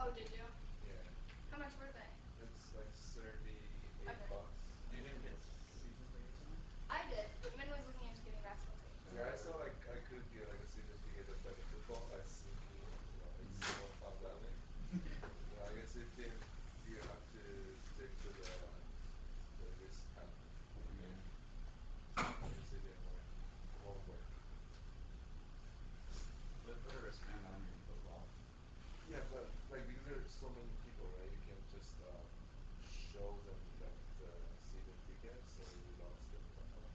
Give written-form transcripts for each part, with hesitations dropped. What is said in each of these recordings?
Oh, did you? Yeah. How much were they? It's like Okay. $38. You didn't get season tickets in it? I did. Min was looking into getting basketball tickets. Yeah, I saw like I could get like a season ticket of like a football, like sneaky, it's more fun that way. I guess if you have to stick to the risk path, Yeah. I guess it didn't work. It won't work. They put a wristband on you in football. Yeah, but like because there are so many people, right? You can't just show them like the season ticket, so you lost it somehow.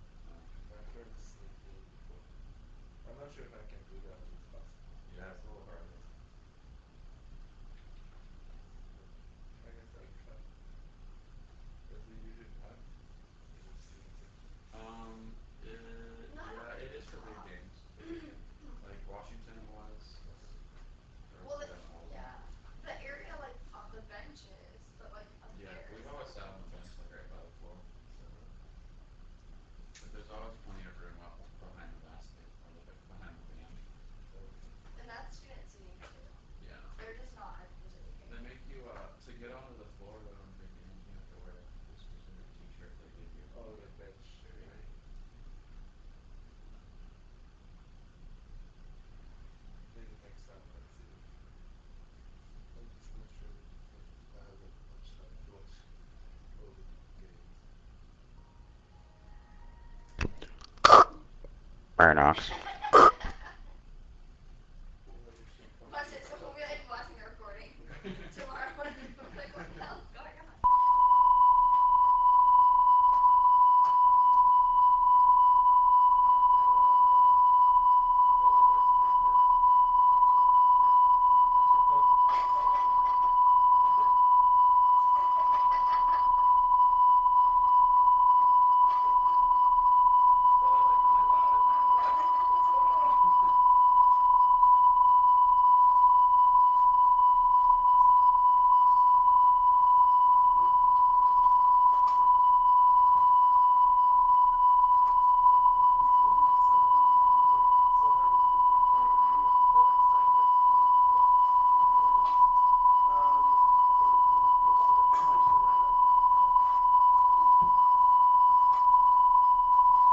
I tried sneaking before. I'm not sure if I can do that with basketball. Yeah, it's a little harder. But I guess I'll try. Does it usually pack? The season ticket? Not Yeah, it is for big games. Like Washington was. Well, yeah. The area like on the benches, but like up Yeah, there we've is always not. sat on the bench like right by the floor. So, but there's always plenty of room up behind the basket or behind the band. Okay. And that's student seating too. Yeah. They're just not They participating. make you to get onto the floor though in big games you have to wear the specific T-shirt they give you when Oh, you the get bench shirt, yeah. right? Maybe next time let's see. I'm just not sure if I have much time to watch all the games. Paradox. Yeah, we should Plus, probably it's so stop. we'll be like watching the recording tomorrow morning. We'll be like, what the hell's going on? Well, the best paper. That's what. Yeah. That's your pocket. It's probably like really loud in there. They're like, what's going on? Like It's cool, man. It's so long, man. Like it's so hard to you can't even read them. They're like sideways too. Did you put it? I put it most of it. Actually, right at the top.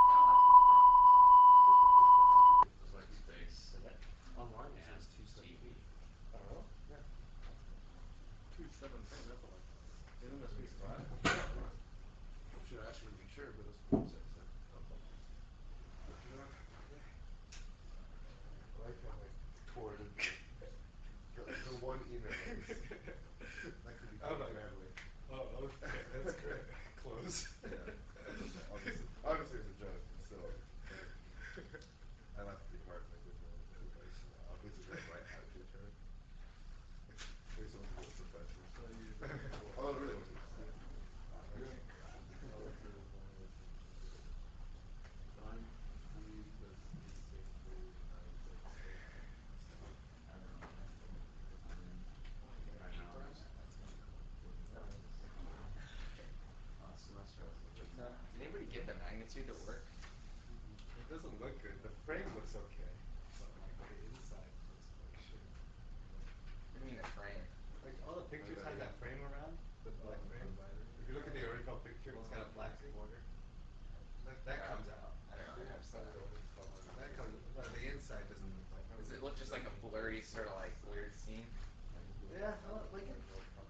I kind of like this book. It's It's like space online. It and says TV. 217. Oh yeah. 217. That's a lot. Maybe it must be expired. I should actually make sure, but that's what the website said. Look it up. Okay. I like how I forwarded the one email that could be taken badly. Oh, okay, that's great. Close. Yeah. Obviously it's a joke, but still funny. I laughed pretty hard when I did that. I was like, obviously didn't write how to return. Maybe someone who's a professional. Although it really wasn't a mistake. Really? All I did is one was find three plus three same three seven six. I don't remember. I mean, Oh, you got a right now keeper I'm on just that? That's kind of cool. nice. Nice. Last semester I was looking So, at did anybody get the magnitude to work? It doesn't look good. The frame looks okay, but like the inside looks like shit. What do you mean the frame? Like all the Like pictures the have that frame around, the black frame. If you look at the original picture, it's got a black border. That comes out. I don't really notice that. That comes. But the inside doesn't look like. Does it look just like a blurry sort of like weird scene? Yeah, well, like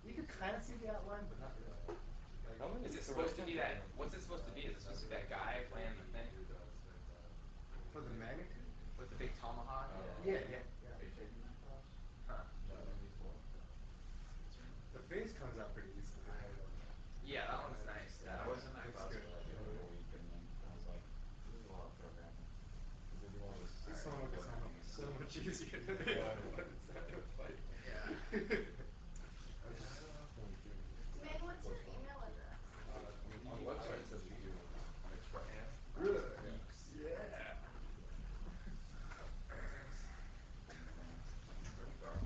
you could kind of see the outline, but not really. Like, How many Is it supposed to threads be are that? in a What's it piece of supposed to be? Is it supposed to be that guy playing the thing for the magnitude? with the big tomahawk? Yeah, yeah, yeah. Are you taking that class? Huh. That 94? The face comes out pretty easily. Yeah, that one's nice. Yeah, I was in that Looks class good. for like a week and then I was like, this is a lot of programming. Because they do all this This homework is so much easier than the other one. It's not a fight. Yeah. I don't know if I'm doing Min, what's your email address? on the website it says Eennlb. extra M. Really? Yeah. It's pretty dark.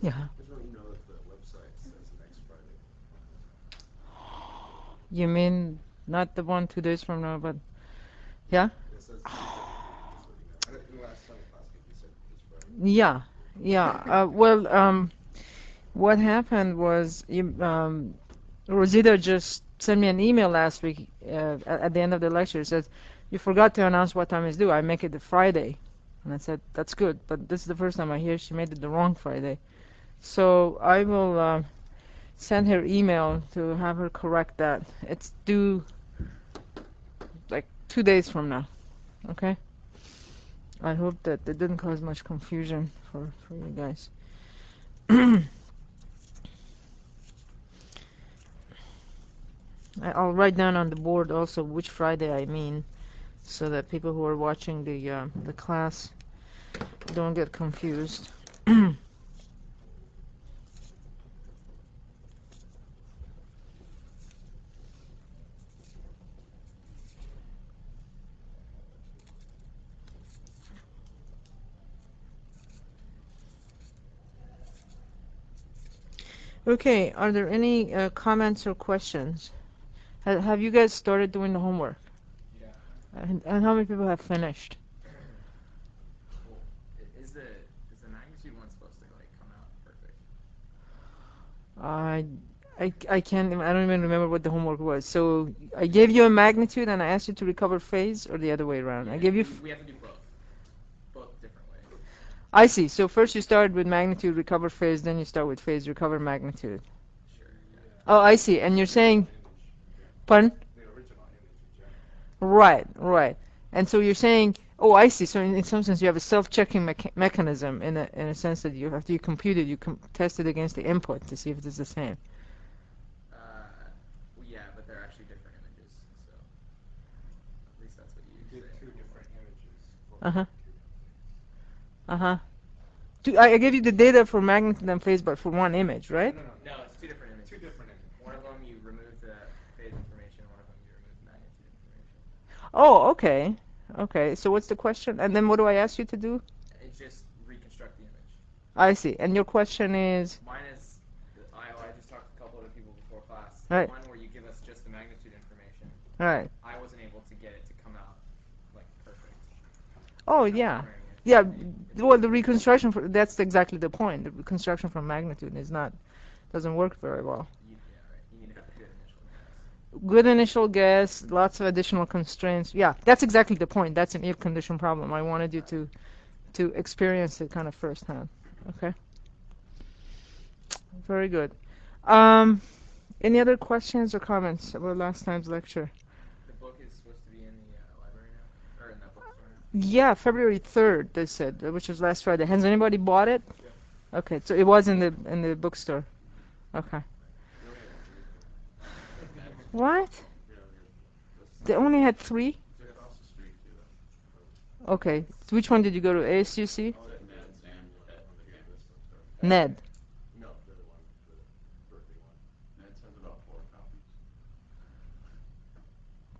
Yeah. I just want you to know that the website says next Friday. You mean not the one 2 days from now, but yeah? It says the 17th, just so you know. I don't, last week you said this Friday. Yeah. Yeah. Well, what happened was Rosita just sent me an email last week at the end of the lecture. It says, "You forgot to announce what time it's due. I make it the Friday." And I said, "That's good, but this is the first time I hear she made it the wrong Friday." So I will send her email to have her correct that. It's due like 2 days from now. Okay? I hope that it didn't cause much confusion for you guys. I'll write down on the board also which Friday I mean, so that people who are watching the class don't get confused. Okay, are there any comments or questions? Have you guys started doing the homework? Yeah. And how many people have finished? Well, is the magnitude one supposed to like come out perfect? I, I can't, I don't even remember what the homework was. So I gave you a magnitude and I asked you to recover phase, or the other way around? Yeah, I gave you. we have to do both different ways. I see. So first you start with magnitude, recover phase, then you start with phase, recover magnitude. Sure. Yeah. Oh, I see. And The you're original saying, image in general. pardon? The original image in general. Right, right. And so you're saying, oh, I see. So in some sense, you have a self-checking mechanism in a sense that you after you compute it, you test it against the input to see if it's the same. Well, yeah, but they're actually different images, so at least that's what you You did say in two your homework. different images for Uh-huh. magnitude and phase. Uh-huh. I gave you the data for magnitude and phase, but for one image, No, right? no, no, no. No, it's two different images. Two different images. One of them you remove the phase information, one of them you remove the magnitude information. Oh, okay. Okay. So what's the question? And then what do I ask you to do? It's just reconstruct the image. I see. And your question is, Mine is, I just talked to a couple other people before class. The right, one where you give us just the magnitude information, right. I wasn't able to get it to come out like perfect. Oh, And I was yeah. wondering Yeah. if Well, the reconstruction that's exactly the point. The reconstruction from magnitude doesn't work very well. yeah, right. You need to have a good initial guess. Good initial guess, lots of additional constraints. Yeah, that's exactly the point. That's an if condition problem. I wanted you to experience it kind of firsthand. Okay. Very good. Um, any other questions or comments about last time's lecture? The book is supposed to be in the library now, or in the bookstore now. Yeah, February 3rd, they said, which was last Friday. Has anybody bought it? Yeah. Okay, so it was in the bookstore. Okay. We only had three though. What? Yeah, that's They only had 3? it's across the street too Okay. Which one did you go to? ASUC? though. Oh, At that Ned's Ned's the and only one, at the one that got Camp. this bookstore. Ned. No, the other one, the Berkeley one. Ned's has about 4 copies.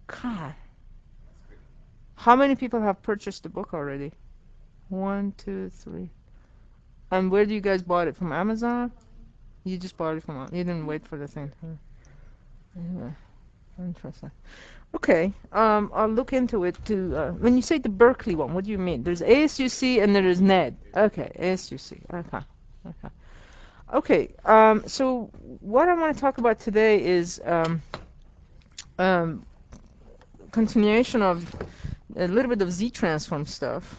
God. It's big. How many people have purchased the book already? 1, 2, 3. And where do you guys bought it? From Amazon? You just bought it from Amazon. You didn't wait for the thing. Yeah. Interesting. Okay. I'll look into it too. When you say the Berkeley one, what do you mean? There's ASUC and there is Ned. Okay, ASUC. Okay. Okay. Okay. So what I want to talk about today is um, continuation of a little bit of Z-transform stuff.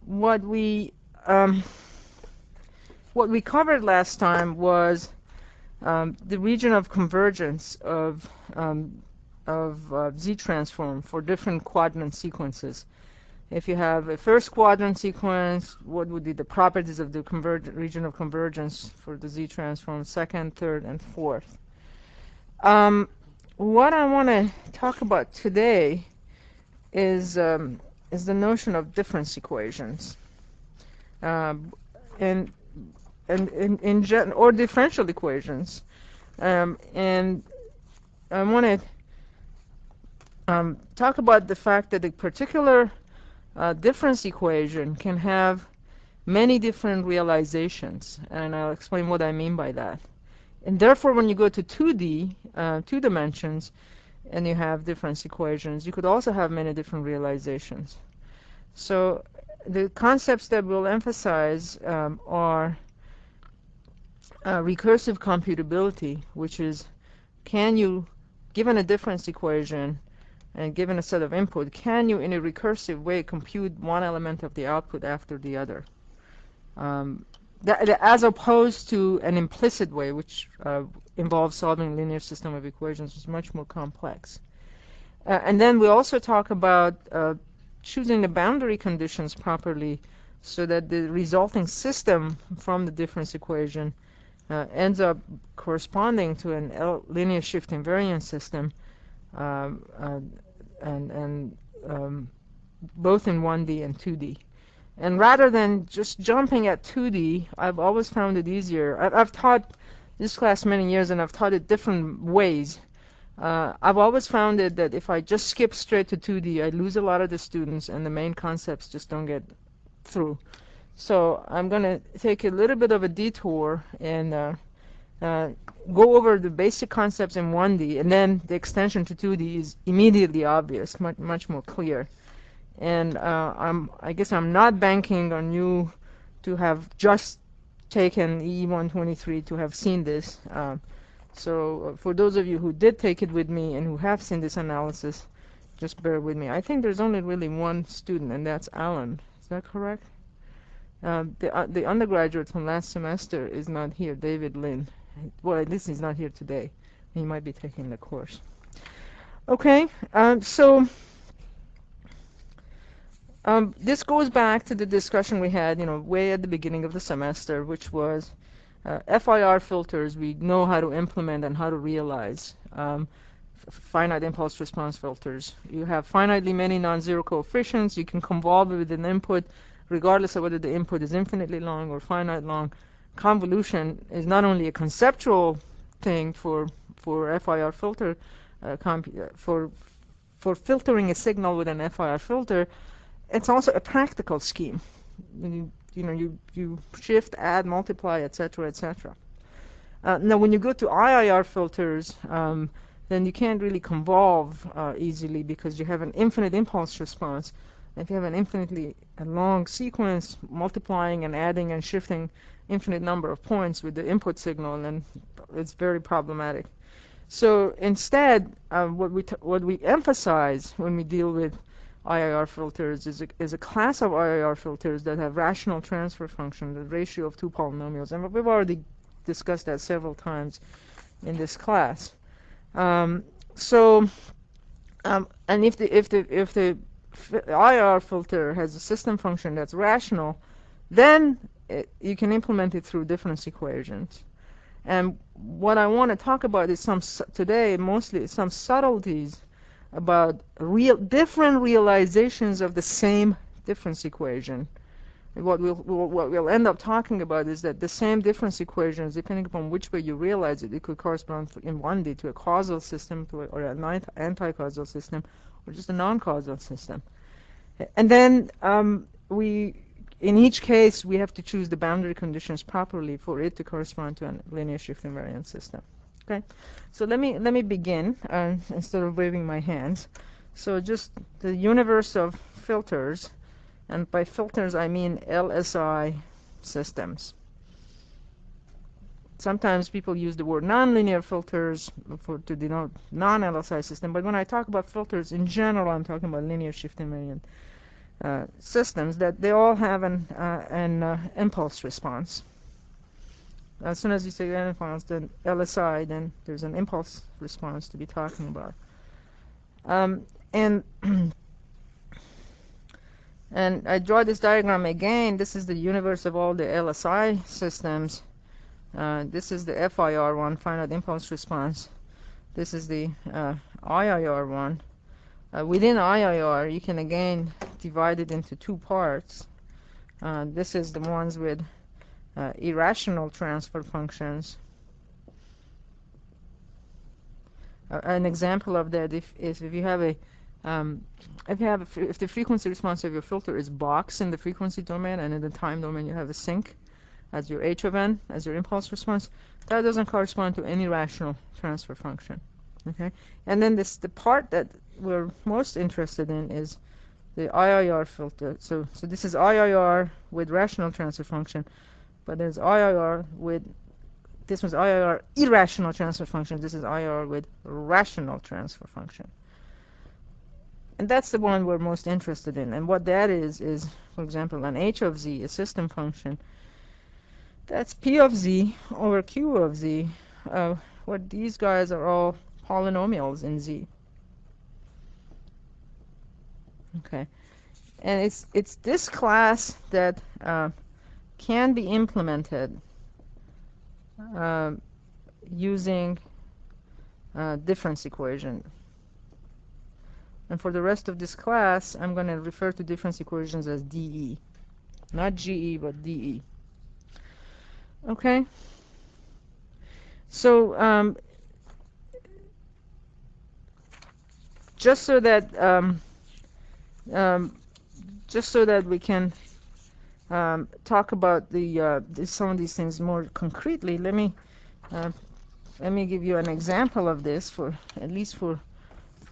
What we um, what we covered last time was the region of convergence of Z-transform for different quadrant sequences. If you have a first quadrant sequence, what would be the properties of the region of convergence for the Z-transform, second, third, and fourth? What I want to talk about today is the notion of difference equations, um, and or differential equations, and I want to talk about the fact that a particular difference equation can have many different realizations, and I'll explain what I mean by that. And therefore, when you go to 2D, 2 dimensions, and you have difference equations, you could also have many different realizations. So the concepts that we'll emphasize are recursive computability, which is, can you, given a difference equation and given a set of input, can you in a recursive way compute one element of the output after the other? As opposed to an implicit way, which involves solving a linear system of equations, which is much more complex. And then we also talk about choosing the boundary conditions properly so that the resulting system from the difference equation ends up corresponding to an linear shift invariant system, um, uh, and both in 1D and 2D. And rather than just jumping at 2D, I've always found it easier. I've taught this class many years, and I've taught it different ways. I've always found it that if I just skip straight to 2D, I lose a lot of the students, and the main concepts just don't get through. So I'm going to take a little bit of a detour and uh, go over the basic concepts in 1D, and then the extension to 2D is immediately obvious, much more clear. And I guess I'm not banking on you to have just taken E123 to have seen this. So for those of you who did take it with me and who have seen this analysis, just bear with me. I think there's only really one student, and that's Alan. Is that correct? The undergraduate from last semester is not here, David Lin. Well, at least he's not here today. He might be taking the course. Okay, so this goes back to the discussion we had, way at the beginning of the semester, which was FIR filters we know how to implement and how to realize. Finite impulse response filters. You have finitely many non-zero coefficients. You can convolve with an input regardless of whether the input is infinitely long or finite long. Convolution is not only a conceptual thing for FIR filter for filtering a signal with an FIR filter, it's also a practical scheme. You shift, add, multiply, etc., etc. Now, when you go to IIR filters, then you can't really convolve easily because you have an infinite impulse response. If you have an infinitely long sequence, multiplying and adding and shifting infinite number of points with the input signal, then it's very problematic. So instead, what we emphasize when we deal with IIR filters is a class of IIR filters that have rational transfer function, the ratio of two polynomials, and we've already discussed that several times in this class. And if the IIR filter has a system function that's rational, then you can implement it through difference equations. And what I want to talk about is today mostly some subtleties about different realizations of the same difference equation. And what we'll end up talking about is that the same difference equations, depending upon which way you realize it, it could correspond in 1D to a causal system or an anti-causal system, or just a non-causal system. And then in each case, we have to choose the boundary conditions properly for it to correspond to a linear shift invariant system. Okay, so let me begin instead of waving my hands. So just the universe of filters, and by filters I mean LSI systems. Sometimes people use the word nonlinear filters to denote non-LSI system, but when I talk about filters in general, I'm talking about linear shift invariant systems that they all have an impulse response. As soon as you say impulse, then LSI, then there's an impulse response to be talking about. And and I draw this diagram again. This is the universe of all the LSI systems. This is the FIR one, finite impulse response. This is the IIR one. Within IIR, you can again divide it into two parts. This is the ones with irrational transfer functions. An example of that is if you have a Um, if the frequency response of your filter is box in the frequency domain, and in the time domain you have a sink as your h of n, as your impulse response, that doesn't correspond to any rational transfer function. Okay, and then the part that we're most interested in is the IIR filter. So this is IIR with rational transfer function, but there's IIR with, this was IIR irrational transfer function. This is IIR with rational transfer function. And that's the one we're most interested in. And what that is, for example, an h of z, a system function, that's p of z over q of z, where these guys are all polynomials in z. Okay, and it's this class that can be implemented uh, using difference equation. And for the rest of this class, I'm going to refer to difference equations as DE. Not GE, but DE. Okay? So, just so that um, we can talk about some of these things more concretely, uh, let me give you an example of this for at least for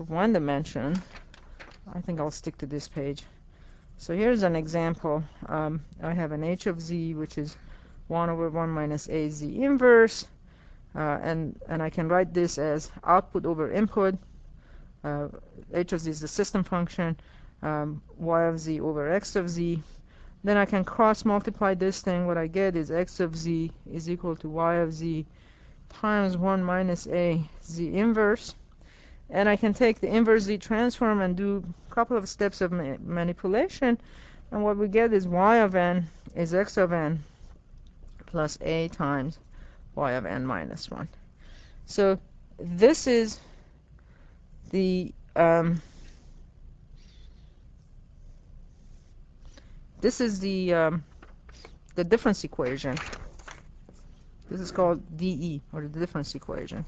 one dimension. I think I'll stick to this page. So here's an example. I have an h of z, which is 1 over 1 minus a z inverse, and I can write this as output over input. H of z is the system function, y of z over x of z. Then I can cross multiply this thing. What I get is x of z is equal to y of z times 1 minus a z inverse. And I can take the inverse z transform and do a couple of steps of manipulation. And what we get is y of n is x of n plus a times y of n minus 1. So this is the difference equation. This is called DE, or the difference equation.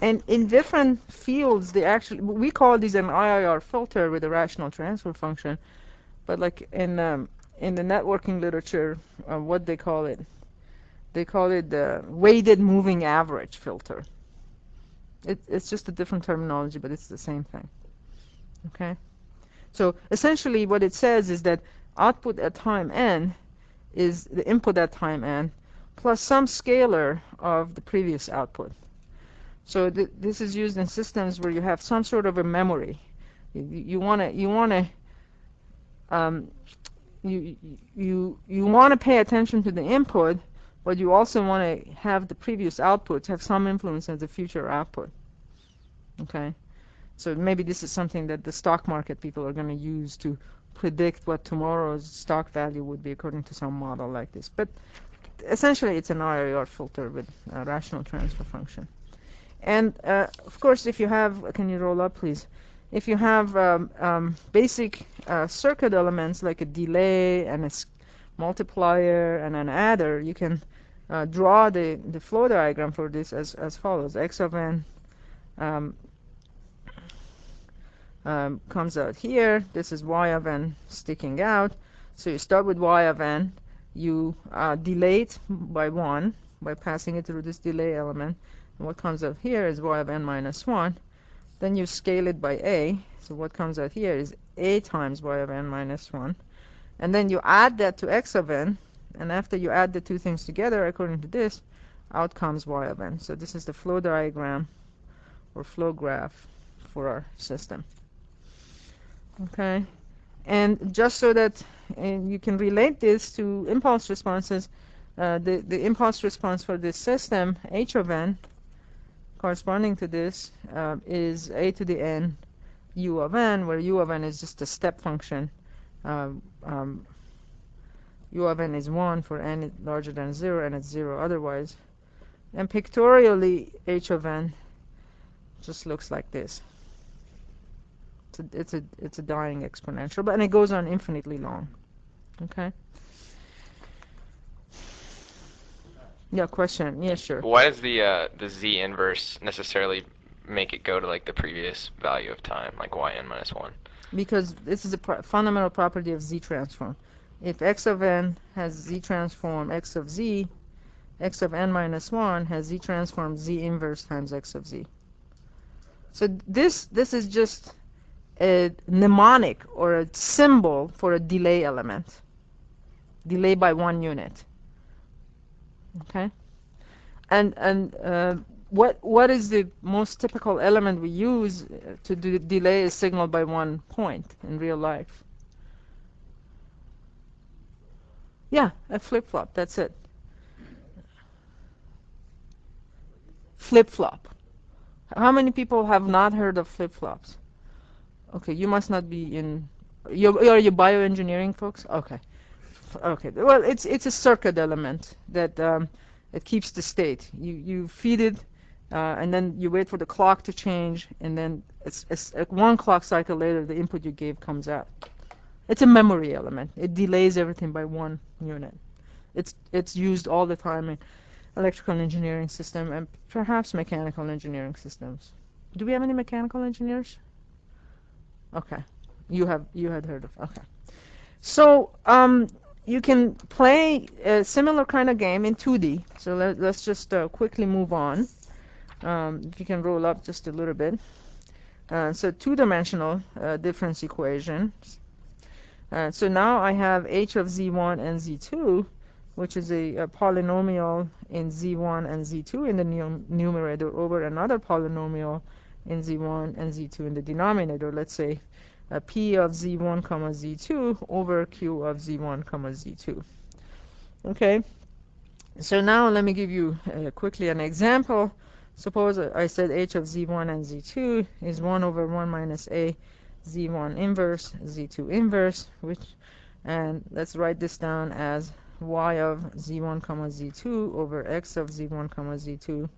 And in different fields, we call these an IIR filter with a rational transfer function. But like in the networking literature, what they call it the weighted moving average filter. It's just a different terminology, but it's the same thing. Okay? So essentially what it says is that output at time n is the input at time n plus some scalar of the previous output. So this is used in systems where you have some sort of a memory. You want to pay attention to the input, but you also want to have the previous outputs have some influence on the future output. Okay, so maybe this is something that the stock market people are going to use to predict what tomorrow's stock value would be according to some model like this. But essentially, it's an IIR filter with a rational transfer function. And of course, if you have, can you roll up, please? If you have basic circuit elements like a delay and a multiplier and an adder, you can draw the flow diagram for this as follows. X of n comes out here. This is y of n sticking out. So you start with y of n. You delay it by 1 by passing it through this delay element. And what comes out here is y of n minus 1. Then you scale it by a. So what comes out here is a times y of n minus 1. And then you add that to x of n. And after you add the two things together, according to this, out comes y of n. So this is the flow diagram or flow graph for our system. Okay? And just so that you can relate this to impulse responses, the impulse response for this system, h of n, corresponding to this, is a to the n u of n, where u of n is just a step function. U of n is 1 for n larger than 0, and it's 0 otherwise. And pictorially, h of n just looks like this. It's a dying exponential, and it goes on infinitely long. Okay. Yeah, question. Yeah, sure. Why does the z inverse necessarily make it go to like the previous value of time, like yn minus 1? Because this is a fundamental property of Z transform. If x of n has Z transform x of z, x of n minus 1 has Z transform Z inverse times x of z. So this is just a mnemonic or a symbol for a delay element. Delay by 1 unit. Okay? And what is the most typical element we use to do delay a signal by 1 point in real life? Yeah, a flip-flop. That's it. Flip-flop. How many people have not heard of flip-flops? Okay, you must not be in. Are you bioengineering folks? Okay. Okay. Well, it's a circuit element that it keeps the state. You feed it, and then you wait for the clock to change, and then it's one clock cycle later the input you gave comes out. It's a memory element. It delays everything by 1 unit. It's used all the time in electrical engineering system and perhaps mechanical engineering systems. Do we have any mechanical engineers? Okay, you had heard of. Okay, so you can play a similar kind of game in 2D. So let's just quickly move on. If you can roll up just a little bit. So two-dimensional difference equation. So now I have h of z1 and z2, which is a polynomial in z1 and z2 in the numerator over another polynomial in z1 and z2 in the denominator. Let's say p of z1 comma z2 over q of z1 comma z2. Okay, so now let me give you quickly an example. Suppose I said h of z1 and z2 is 1 over 1 minus a z1 inverse z2 inverse, and let's write this down as y of z1 comma z2 over x of z1 comma z2.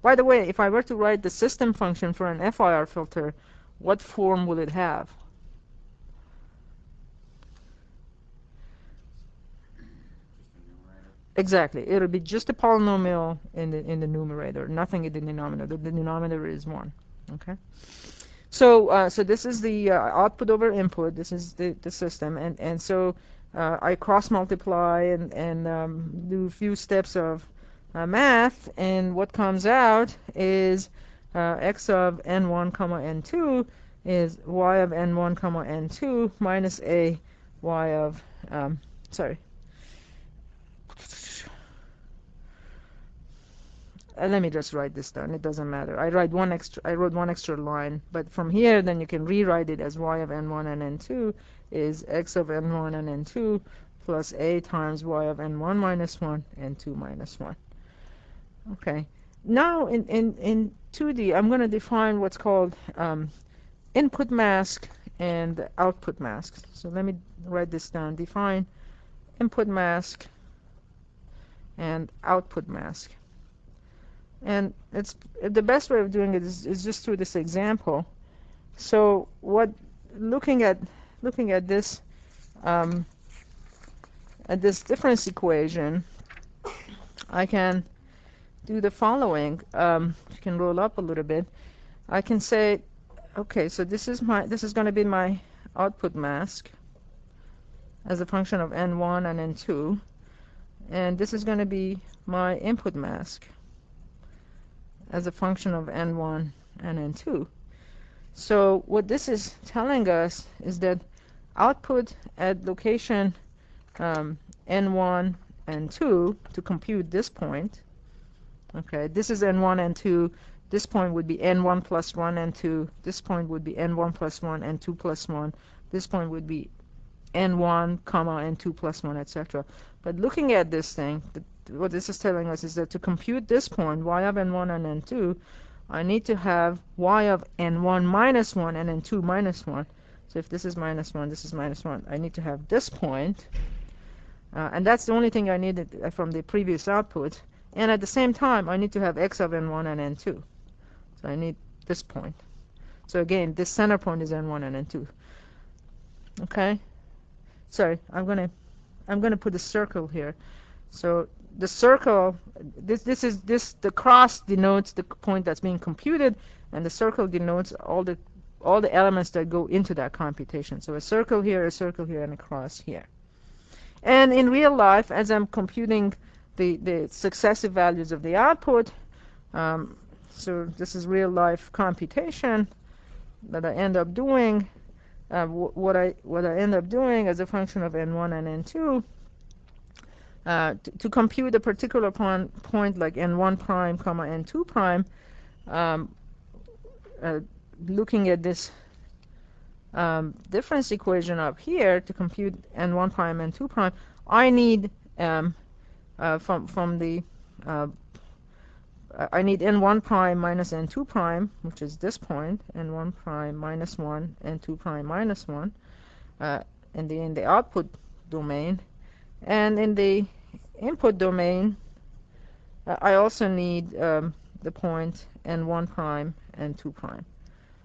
By the way, if I were to write the system function for an FIR filter, what form will it have? Just the numerator. Exactly. It'll be just a polynomial in the numerator, nothing in the denominator. The denominator is 1. Okay. So so this is the output over input. This is the system, and so I cross multiply and do a few steps of math, and what comes out is x of n1 comma n2 is y of n1 comma n2 minus a y of sorry. Let me just write this down. It doesn't matter. I wrote one extra line, but from here, then you can rewrite it as y of n1 and n2 is x of n1 and n2 plus a times y of n1 minus 1 and 2 minus 1. Okay. Now in 2D, I'm going to define what's called input mask and output mask. So let me write this down. Define input mask and output mask. And it's the best way of doing it is just through this example. So looking at this difference equation, I can do the following. You can roll up a little bit. I can say, okay, so this is going to be my output mask as a function of n1 and n2, and this is going to be my input mask as a function of n1 and n2. So what this is telling us is that output at location n1 and 2 to compute this point. Okay, this is n1 and 2. This point would be n1 plus 1 and 2. This point would be n1 plus 1 and 2 plus 1. This point would be n1 comma n2 plus 1, etc. But looking at this thing, what this is telling us is that to compute this point, y of n1 and n2, I need to have y of n1 minus 1 and n2 minus 1. So if this is minus 1, this is minus 1, I need to have this point. And that's the only thing I needed from the previous output. And at the same time, I need to have x of n1 and n2. So I need this point. So again, this center point is n1 and n2. Okay? Sorry, I'm gonna put a circle here. So the circle, the cross denotes the point that's being computed, and the circle denotes all the elements that go into that computation. So a circle here, and a cross here. And in real life, as I'm computing the successive values of the output, so this is real life computation that I end up doing. What I end up doing as a function of n1 and n2, to compute a particular point like n1 prime comma n2 prime, um, looking at this difference equation up here to compute n1 prime and 2 prime, I need from the I need n1 prime minus n2 prime, which is this point, n1 prime minus 1, n2 prime minus 1, in the output domain. And in the input domain, I also need the point n1 prime and 2 prime.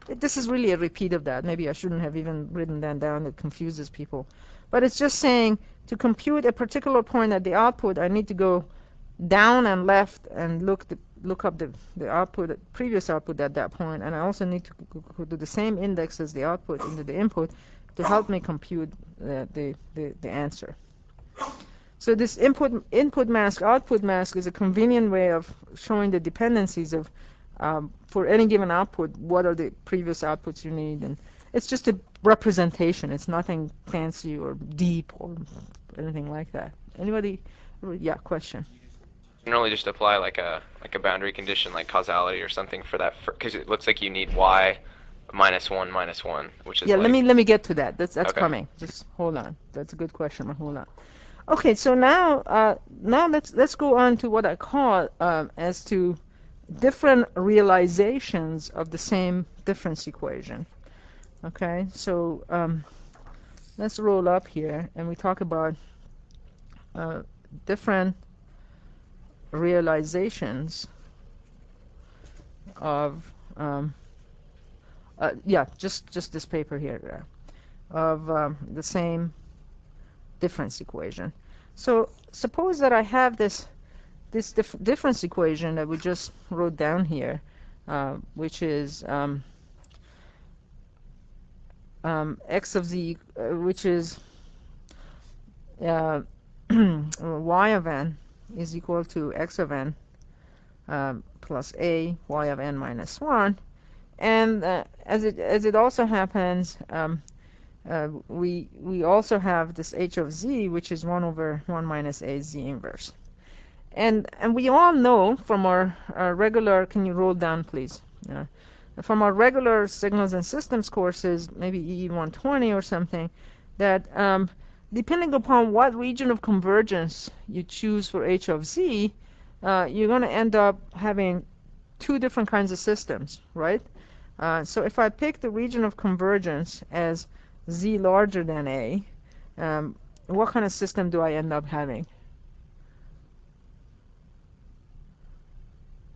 This is really a repeat of that. Maybe I shouldn't have even written that down. It confuses people. But it's just saying to compute a particular point at the output, I need to go down and left and look up the output, the previous output at that point, and I also need to do the same index as the output into the input to help me compute the answer. So this input mask, output mask is a convenient way of showing the dependencies of for any given output, what are the previous outputs you need, and it's just a representation. It's nothing fancy or deep or anything like that. Anybody? Yeah, question. Generally just apply like a boundary condition like causality or something for that, because it looks like you need y minus 1, which is yeah, like... let me get to that. That's Okay. coming. Just hold on. That's a good question, but hold on. Okay, so now let's go on to what I call as to different realizations of the same difference equation. Okay, so let's roll up here and we talk about different realizations of yeah, just this paper here of the same difference equation. So suppose that I have this difference equation that we just wrote down here, which is x of z, which is y of n is equal to x of n plus a y of n minus 1. And as it also happens, we also have this h of z, which is 1 over 1 minus a z inverse. And we all know from our regular, can you roll down please? From our regular signals and systems courses, maybe EE 120 or something, that depending upon what region of convergence you choose for h of z, you're going to end up having two different kinds of systems, right? So if I pick the region of convergence as z larger than a, what kind of system do I end up having?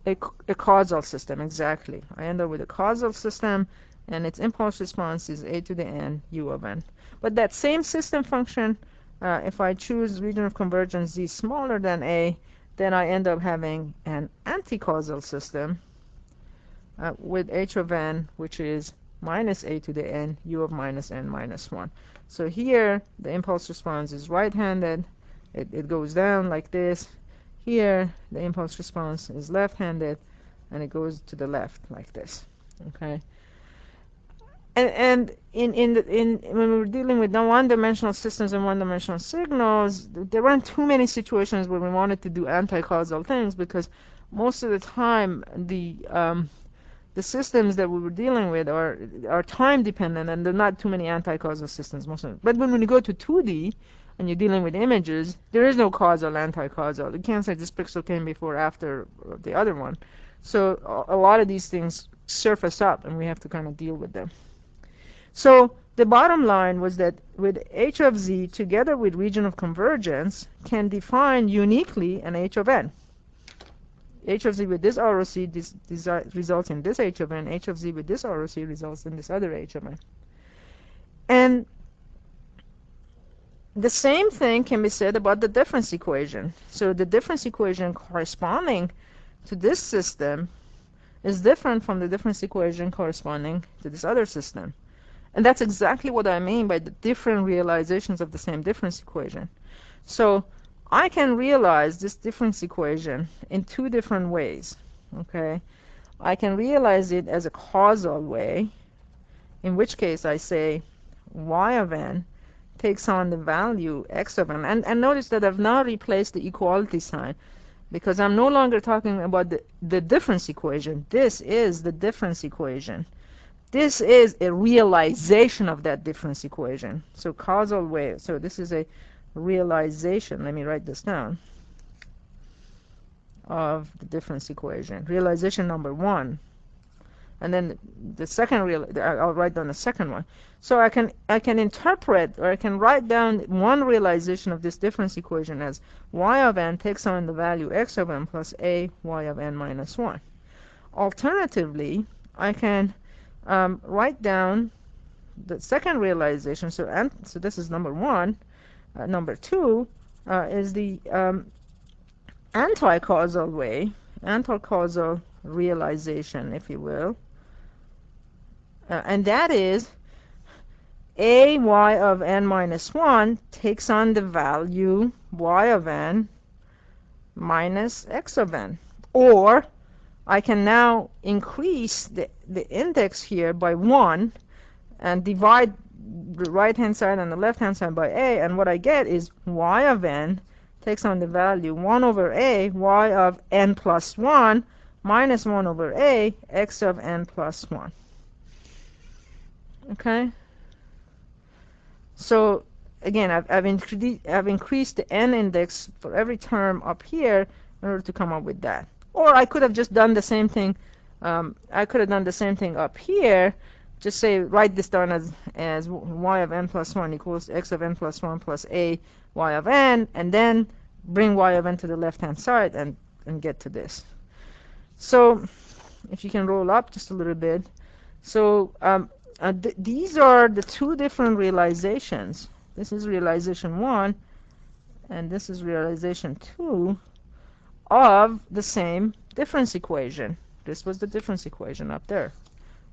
A causal system, exactly. I end up with a causal system, and its impulse response is a to the n u of n. But that same system function, if I choose region of convergence z smaller than a, then I end up having an anti-causal system with h of n, which is minus a to the n u of minus n minus 1. So here, the impulse response is right-handed. It goes down like this. Here, the impulse response is left-handed, and it goes to the left like this. Okay. And when we were dealing with one-dimensional systems and one-dimensional signals, there weren't too many situations where we wanted to do anti-causal things, because most of the time the systems that we were dealing with are time dependent, and there are not too many anti-causal systems most of them. But when you go to 2D and you're dealing with images, there is no causal, anti-causal. You can't say this pixel came before or after the other one. So a lot of these things surface up, and we have to kind of deal with them. So the bottom line was that with h of z together with region of convergence can define uniquely an h of n. H of z with this ROC results in this h of n. H of z with this ROC results in this other h of n. And the same thing can be said about the difference equation. So the difference equation corresponding to this system is different from the difference equation corresponding to this other system. And that's exactly what I mean by the different realizations of the same difference equation. So I can realize this difference equation in two different ways. Okay, I can realize it as a causal way, in which case I say y of n takes on the value x of n. And notice that I've now replaced the equality sign, because I'm no longer talking about the difference equation. This is the difference equation. This is a realization of that difference equation. So causal way. So this is a realization. Let me write this down. Of the difference equation. Realization number one. And then the second I'll write down the second one. So I can interpret, or I can write down one realization of this difference equation as y of n takes on the value x of n plus a y of n minus 1. Alternatively, I can write down the second realization. So this is number one. Number two is the anti-causal way, anti-causal realization, if you will. And that is a y of n minus 1 takes on the value y of n minus x of n. Or I can now increase the index here by 1 and divide the right-hand side and the left-hand side by a, and what I get is y of n takes on the value 1 over a y of n plus 1 minus 1 over a x of n plus 1. Okay? So again, I've increased the n index for every term up here in order to come up with that. Or I could have just done the same thing. I could have done the same thing up here. Just say, write this down as y of n plus 1 equals x of n plus 1 plus a y of n, and then bring y of n to the left-hand side and get to this. So if you can roll up just a little bit. So these are the two different realizations. This is realization 1, and this is realization 2 of the same difference equation. This was the difference equation up there.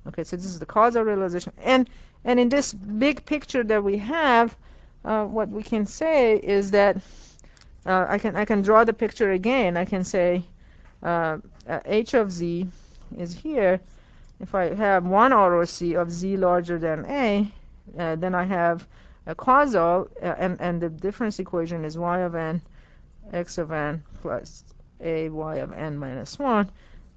Okay, so this is the causal realization. And in this big picture that we have, what we can say is that I can draw the picture again. I can say h of z is here. If I have one ROC of z larger than a, then I have a causal, and the difference equation is y of n x of n plus a y of n minus 1.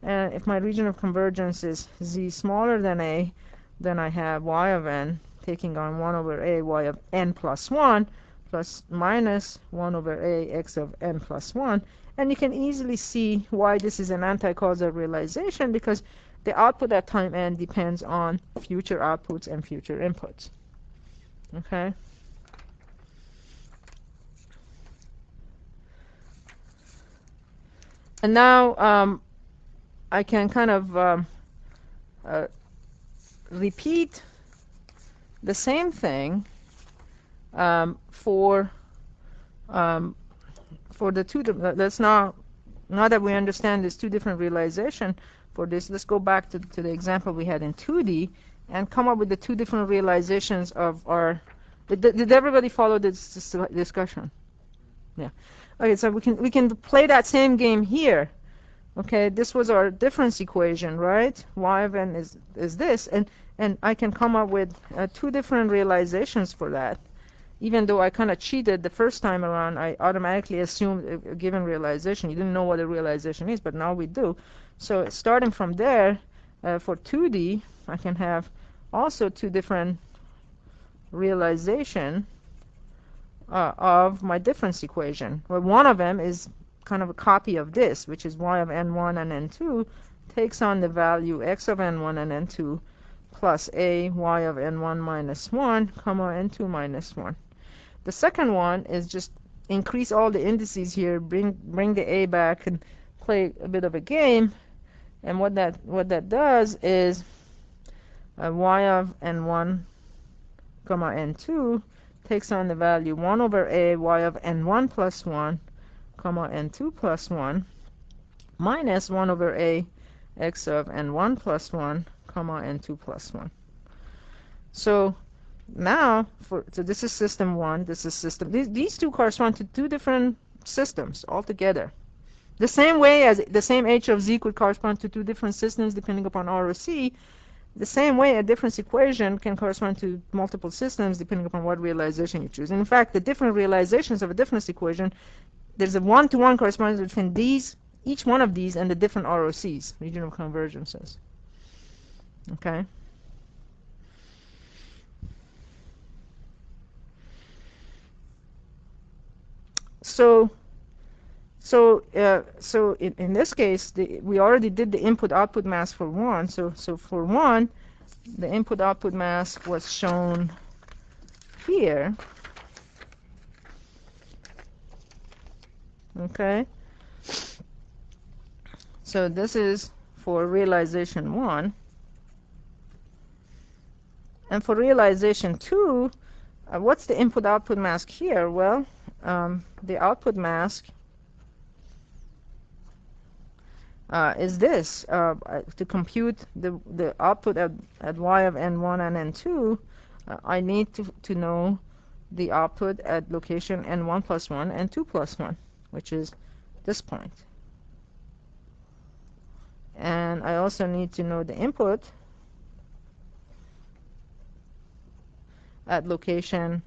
And if my region of convergence is z smaller than a, then I have y of n taking on 1 over a y of n plus 1 plus minus 1 over a x of n plus 1. And you can easily see why this is an anti-causal realization, because the output at time n depends on future outputs and future inputs. Okay? And now I can kind of repeat the same thing for the two. Let's now that we understand these two different realization for this, let's go back to the example we had in 2D and come up with the two different realizations of our. Did everybody follow this discussion? Yeah. Okay, so we can play that same game here. Okay, this was our difference equation, right? Y of n is this, and I can come up with two different realizations for that. Even though I kind of cheated the first time around, I automatically assumed a given realization. You didn't know what a realization is, but now we do. So starting from there, for 2D, I can have also two different realization of my difference equation. Well, one of them is kind of a copy of this, which is y of n1 and n2 takes on the value x of n1 and n2 plus a y of n1 minus 1 comma n2 minus 1. The second one is just increase all the indices here, bring the a back and play a bit of a game. And what that does is y of n1 comma n2 takes on the value 1 over a y of n1 plus 1, comma n2 plus 1, minus 1 over a x of n1 plus 1, comma n2 plus 1. So now, so this is system 1, this is system, these two correspond to two different systems altogether. The same way as the same h of z could correspond to two different systems depending upon R or C, the same way a difference equation can correspond to multiple systems depending upon what realization you choose. And in fact, the different realizations of a difference equation, there's a one-to-one correspondence between these, each one of these, and the different ROCs, region of convergences. Okay? So in this case, we already did the input-output mask for 1. So for 1, the input-output mask was shown here. Okay? So this is for realization 1. And for realization 2, what's the input-output mask here? Well, the output mask is this. To compute the output at y of n1 and n2, I need to know the output at location n1 plus 1 and 2 plus 1, which is this point. And I also need to know the input at location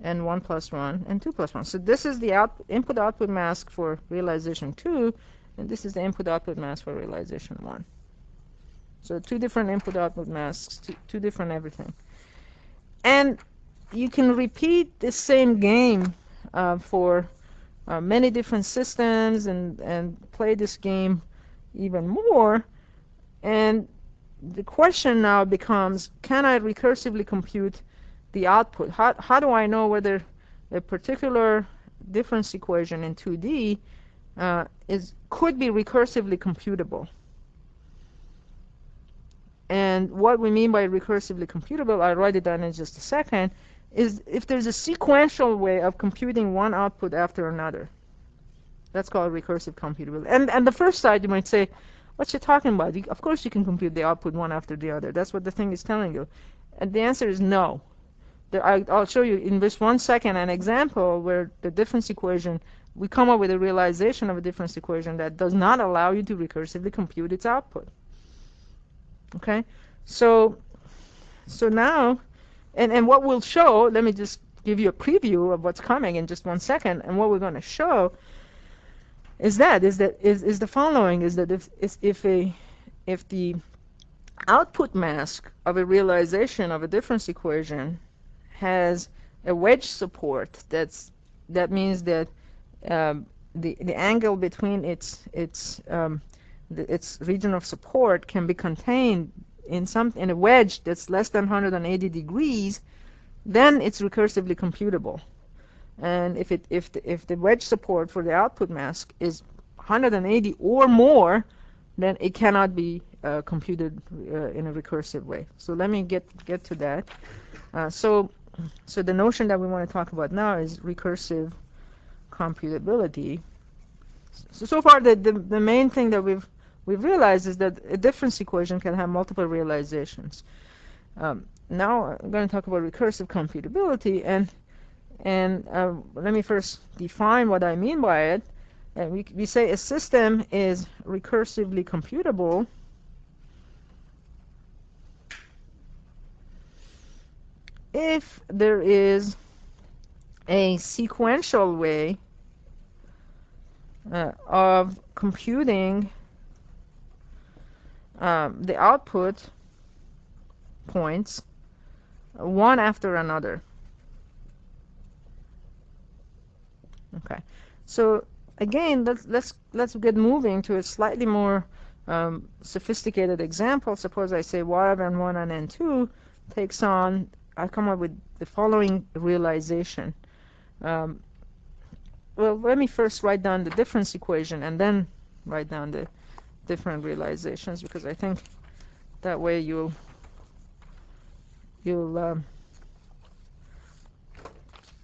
n1 plus 1 and 2 plus 1. So this is the input-output mask for realization 2, and this is the input-output mask for realization 1. So two different input-output masks, two different everything. And you can repeat the same game for many different systems and play this game even more. And the question now becomes, can I recursively compute the output? How do I know whether a particular difference equation in 2D could be recursively computable? And what we mean by recursively computable, I'll write it down in just a second, is if there's a sequential way of computing one output after another. That's called recursive computability. And the first side, you might say, what you talking about? Of course you can compute the output one after the other. That's what the thing is telling you. And the answer is no. I'll show you in just 1 second an example where the difference equation, we come up with a realization of a difference equation that does not allow you to recursively compute its output. Okay? So now, and what we'll show, let me just give you a preview of what's coming in just 1 second, and what we're going to show is the following, is that if the output mask of a realization of a difference equation has a wedge support, that means that the angle between its region of support can be contained in a wedge that's less than 180 degrees, then it's recursively computable. And if the wedge support for the output mask is 180 or more, then it cannot be computed in a recursive way. So let me get to that. So the notion that we want to talk about now is recursive computability. So far, the main thing that we've realized is that a difference equation can have multiple realizations. Now I'm going to talk about recursive computability, and let me first define what I mean by it. And we say a system is recursively computable if there is a sequential way of computing the output points one after another. Okay, so again, let's get moving to a slightly more sophisticated example. Suppose I say y of n1 and n2 takes on, I come up with the following realization. Well, let me first write down the difference equation and then write down the different realizations, because I think that way you'll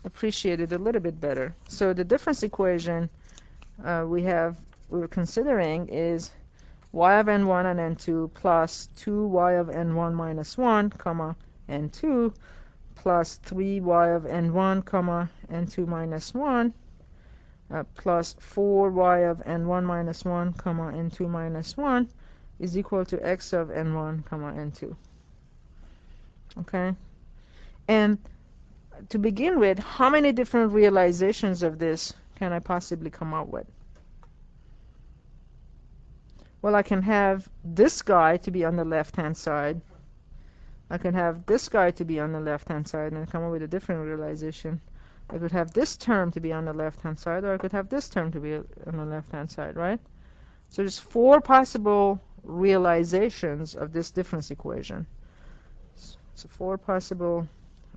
appreciate it a little bit better. So the difference equation we're considering is y of n1 and n2 plus 2y of n1 minus 1, comma, n2 plus 3y of n1, comma, n2 minus 1 plus 4y of n1 minus 1, comma, n2 minus 1 is equal to x of n1, comma, n2. Okay? And to begin with, how many different realizations of this can I possibly come up with? Well, I can have this guy to be on the left-hand side. I can have this guy to be on the left-hand side and come up with a different realization. I could have this term to be on the left-hand side, or I could have this term to be on the left-hand side, right? So there's 4 possible realizations of this difference equation. So 4 possible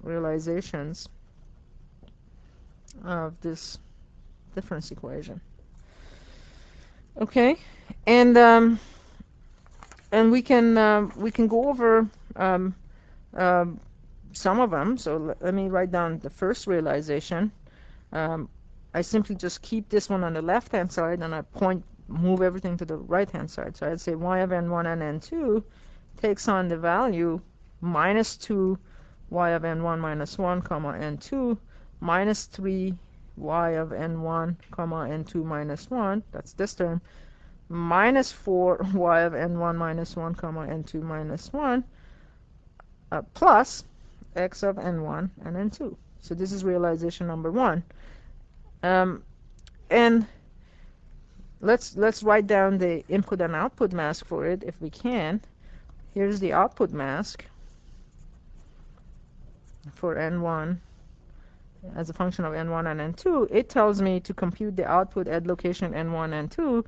realizations of this difference equation. Okay, and we can go over some of them. So let me write down the first realization. I simply just keep this one on the left hand side and I move everything to the right hand side. So I'd say y of n1 and n2 takes on the value minus 2 y of n1 minus 1 comma n2 minus 3 y of n1 comma n2 minus 1, that's this term, minus 4 y of n1 minus 1 comma n2 minus 1 plus x of n1 and n2. So this is realization number 1. And let's write down the input and output mask for it if we can. Here's the output mask for n1 as a function of n1 and n2. It tells me to compute the output at location n1 and 2.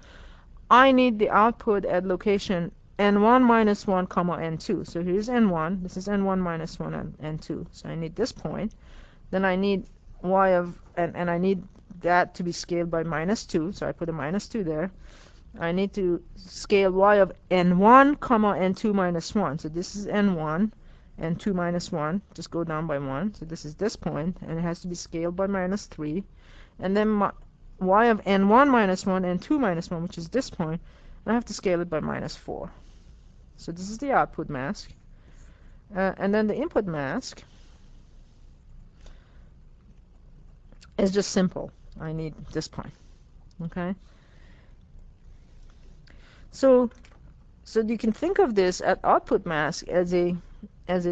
I need the output at location n1 minus 1 comma n2. So here's n1. This is n1 minus 1 and n2. So I need this point. Then I need y of and I need that to be scaled by minus 2. So I put a minus 2 there. I need to scale y of n1 comma n2 minus 1. So this is n1 and 2 minus 1. Just go down by 1. So this is this point, and it has to be scaled by minus 3. And then y of n1 minus 1 and 2 minus 1, which is this point, and I have to scale it by minus 4. So this is the output mask. And then the input mask is just simple. I need this point. Okay? So you can think of this at output mask as a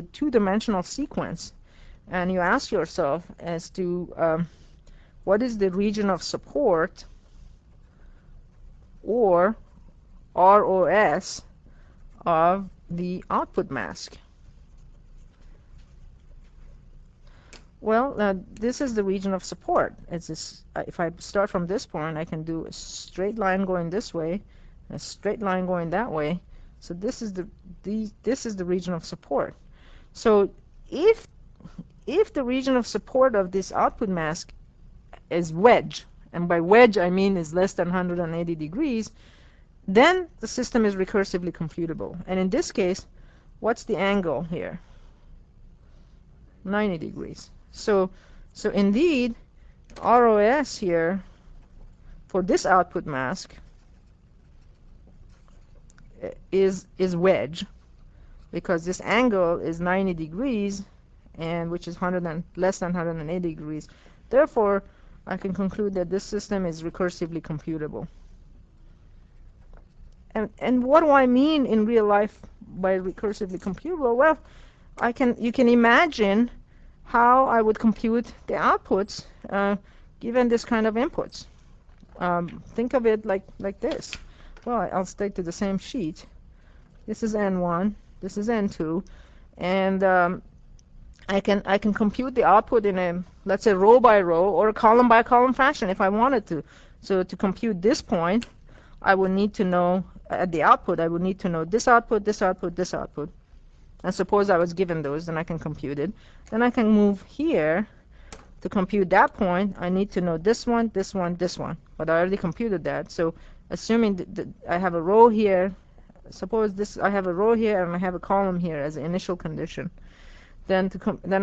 two-dimensional sequence, and you ask yourself as to what is the region of support or ROS of the output mask. Well, this is the region of support. It's this, if I start from this point, I can do a straight line going this way, a straight line going that way. So this is the region of support. So if the region of support of this output mask is wedge, and by wedge I mean is less than 180 degrees, then the system is recursively computable. And in this case, what's the angle here? 90 degrees. So indeed, ROS here for this output mask is wedge, because this angle is 90 degrees, and which is less than 180 degrees. Therefore, I can conclude that this system is recursively computable. And what do I mean in real life by recursively computable? Well, you can imagine how I would compute the outputs given this kind of inputs. Think of it like this. Well, I'll stick to the same sheet. This is N1, this is N2, and I can compute the output in a, let's say, row by row or column by column fashion if I wanted to. So to compute this point, I would need to know at the output, I would need to know this output, this output, this output. And suppose I was given those, then I can compute it. Then I can move here to compute that point. I need to know this one, this one, this one. But I already computed that. So assuming that I have a row here, suppose I have a row here and I have a column here as an initial condition. Then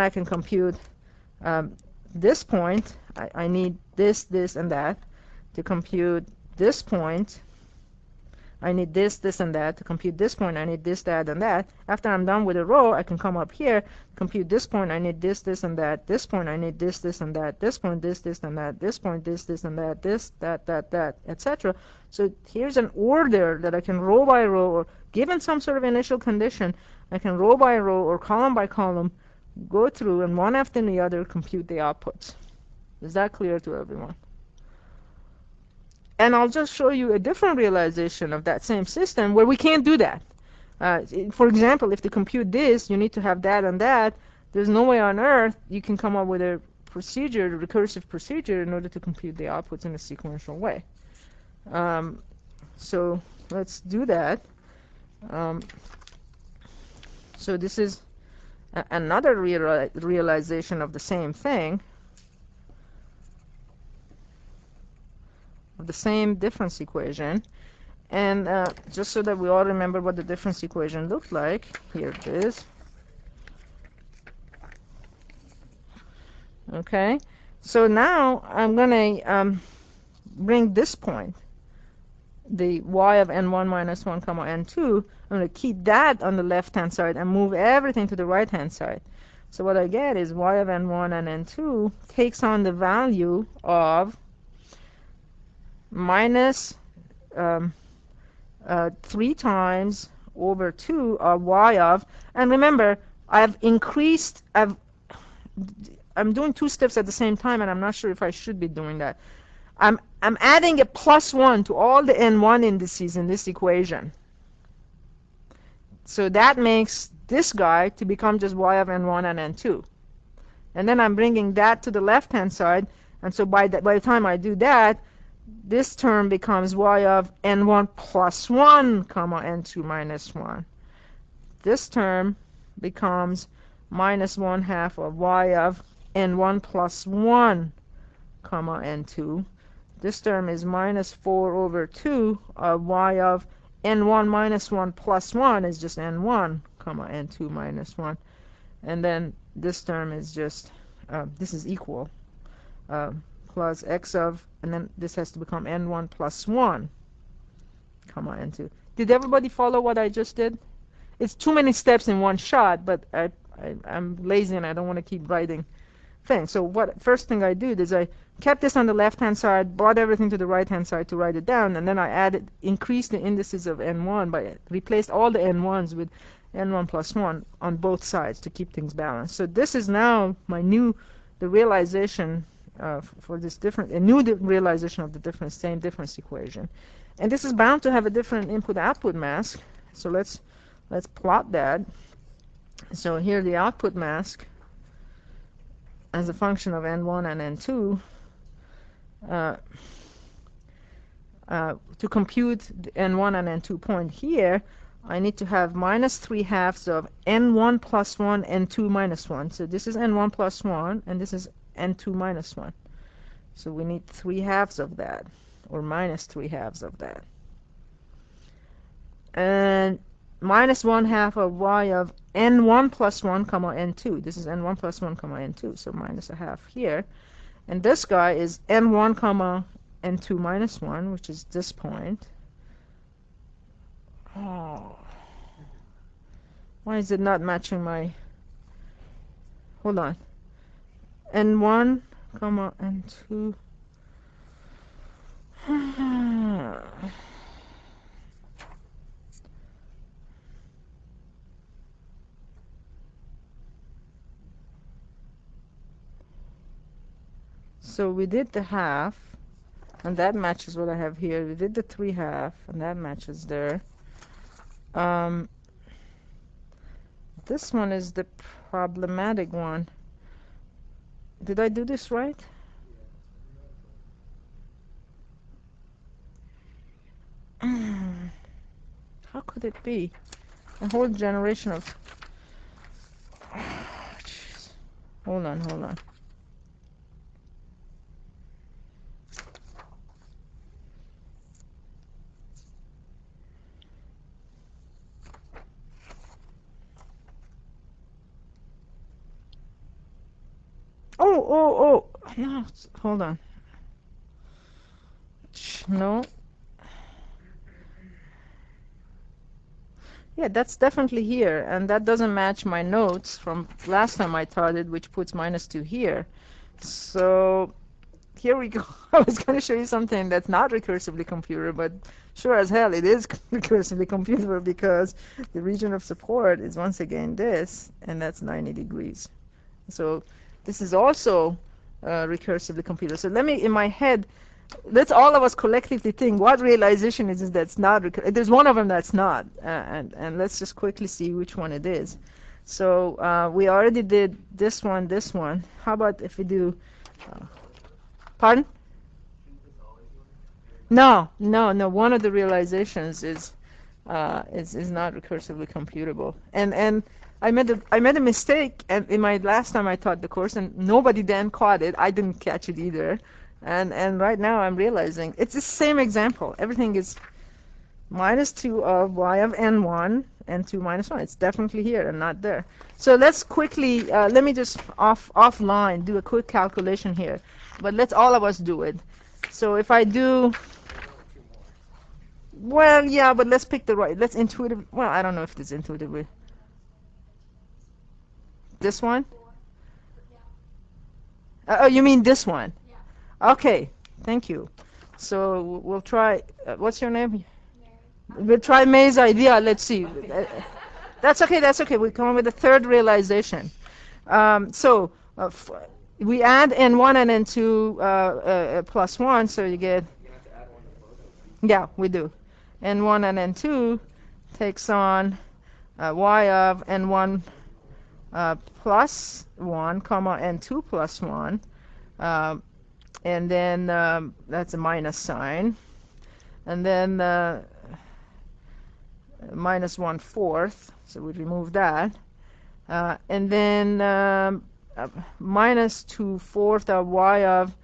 I can compute this point, I need this, this, and that. To compute this point, I need this, this, and that. To compute this point, I need this, that, and that. After I'm done with a row, I can come up here, compute this point, I need this, this, and that. This point, I need this, this, and that. This point, this, and that. This point, this, and that. This, that, etc. So here's an order that I can row by row, or given some sort of initial condition, I can row by row or column by column go through and one after the other compute the outputs. Is that clear to everyone? And I'll just show you a different realization of that same system where we can't do that. For example, if to compute this, you need to have that and that. There's no way on earth you can come up with a procedure, a recursive procedure, in order to compute the outputs in a sequential way. So let's do that. So this is another realization of the same thing, of the same difference equation. And just so that we all remember what the difference equation looked like, here it is. Okay, so now I'm going to bring this point, the y of n1 minus 1 comma n2. I'm going to keep that on the left-hand side and move everything to the right-hand side. So what I get is y of n1 and n2 takes on the value of minus 3 times over 2 of y of, and remember, I'm doing two steps at the same time, and I'm not sure if I should be doing that. I'm adding a plus 1 to all the n1 indices in this equation. So that makes this guy to become just y of n1 and n2. And then I'm bringing that to the left-hand side, and so by the time I do that, this term becomes y of n1 plus 1 comma n2 minus 1. This term becomes minus 1/2 of y of n1 plus 1 comma n2. This term is minus 4 over 2 of y of n1 minus 1 plus 1 is just n1 comma n2 minus 1. And then this term is just, this is equal, plus x of, and then this has to become n1 plus 1 comma n2. Did everybody follow what I just did? It's too many steps in one shot, but I'm lazy and I don't want to keep writing things. So first thing I did is I kept this on the left-hand side, brought everything to the right-hand side to write it down, and then I increased the indices of n1 by replaced all the n1s with n1 plus 1 on both sides to keep things balanced. So this is now the realization for this realization of the same difference equation. And this is bound to have a different input-output mask. So let's plot that. So here the output mask as a function of n1 and n2. To compute the n1 and n2 point here, I need to have minus 3/2 of n1 plus 1, n2 minus 1. So this is n1 plus 1, and this is n2 minus 1. So we need 3/2 of that, or minus 3/2 of that. And minus 1/2 of y of n1 plus 1 comma n2. This is n1 plus 1 comma n2, so minus 1/2 here. And this guy is n1 comma n2 minus 1, which is this point. Oh, why is it not matching my... Hold on. n1 comma n2. So we did the half, and that matches what I have here. We did the 3/2, and that matches there. This one is the problematic one. Did I do this right? How could it be? A whole generation of... Jeez. Hold on. No, hold on. No. Yeah, that's definitely here, and that doesn't match my notes from last time I taught it, which puts -2 here. So here we go. I was going to show you something that's not recursively computable, but sure as hell it is recursively computable because the region of support is once again this, and that's 90 degrees. So this is also recursively computable. So let me, in my head, let's all of us collectively think what realization is this that's not recursive. There's one of them that's not, and let's just quickly see which one it is. So we already did this one, this one. How about if we do, pardon? No, no, no. One of the realizations is not recursively computable, and I made a mistake, and in my last time I taught the course, and nobody then caught it. I didn't catch it either, and right now I'm realizing it's the same example. Everything is -2 of y of n1 and 2 minus 1. It's definitely here and not there. So let's quickly let me just offline do a quick calculation here, but let's all of us do it. So if I do, well, yeah, but let's pick the right. Let's intuitive. Well, I don't know if it's intuitively. This one? Yeah. Oh, you mean this one? Yeah. Okay, thank you. So we'll try. What's your name? Mary. We'll try May's idea. Let's see. That's okay. That's okay. We come up with a third realization. So we add n1 and n2 plus 1, so you get. Yeah, we do. N1 and N2 takes on y of N1 plus 1, comma N2 plus 1. And then that's a minus sign. And then -1/4, so we remove that. And then -2/4 of y of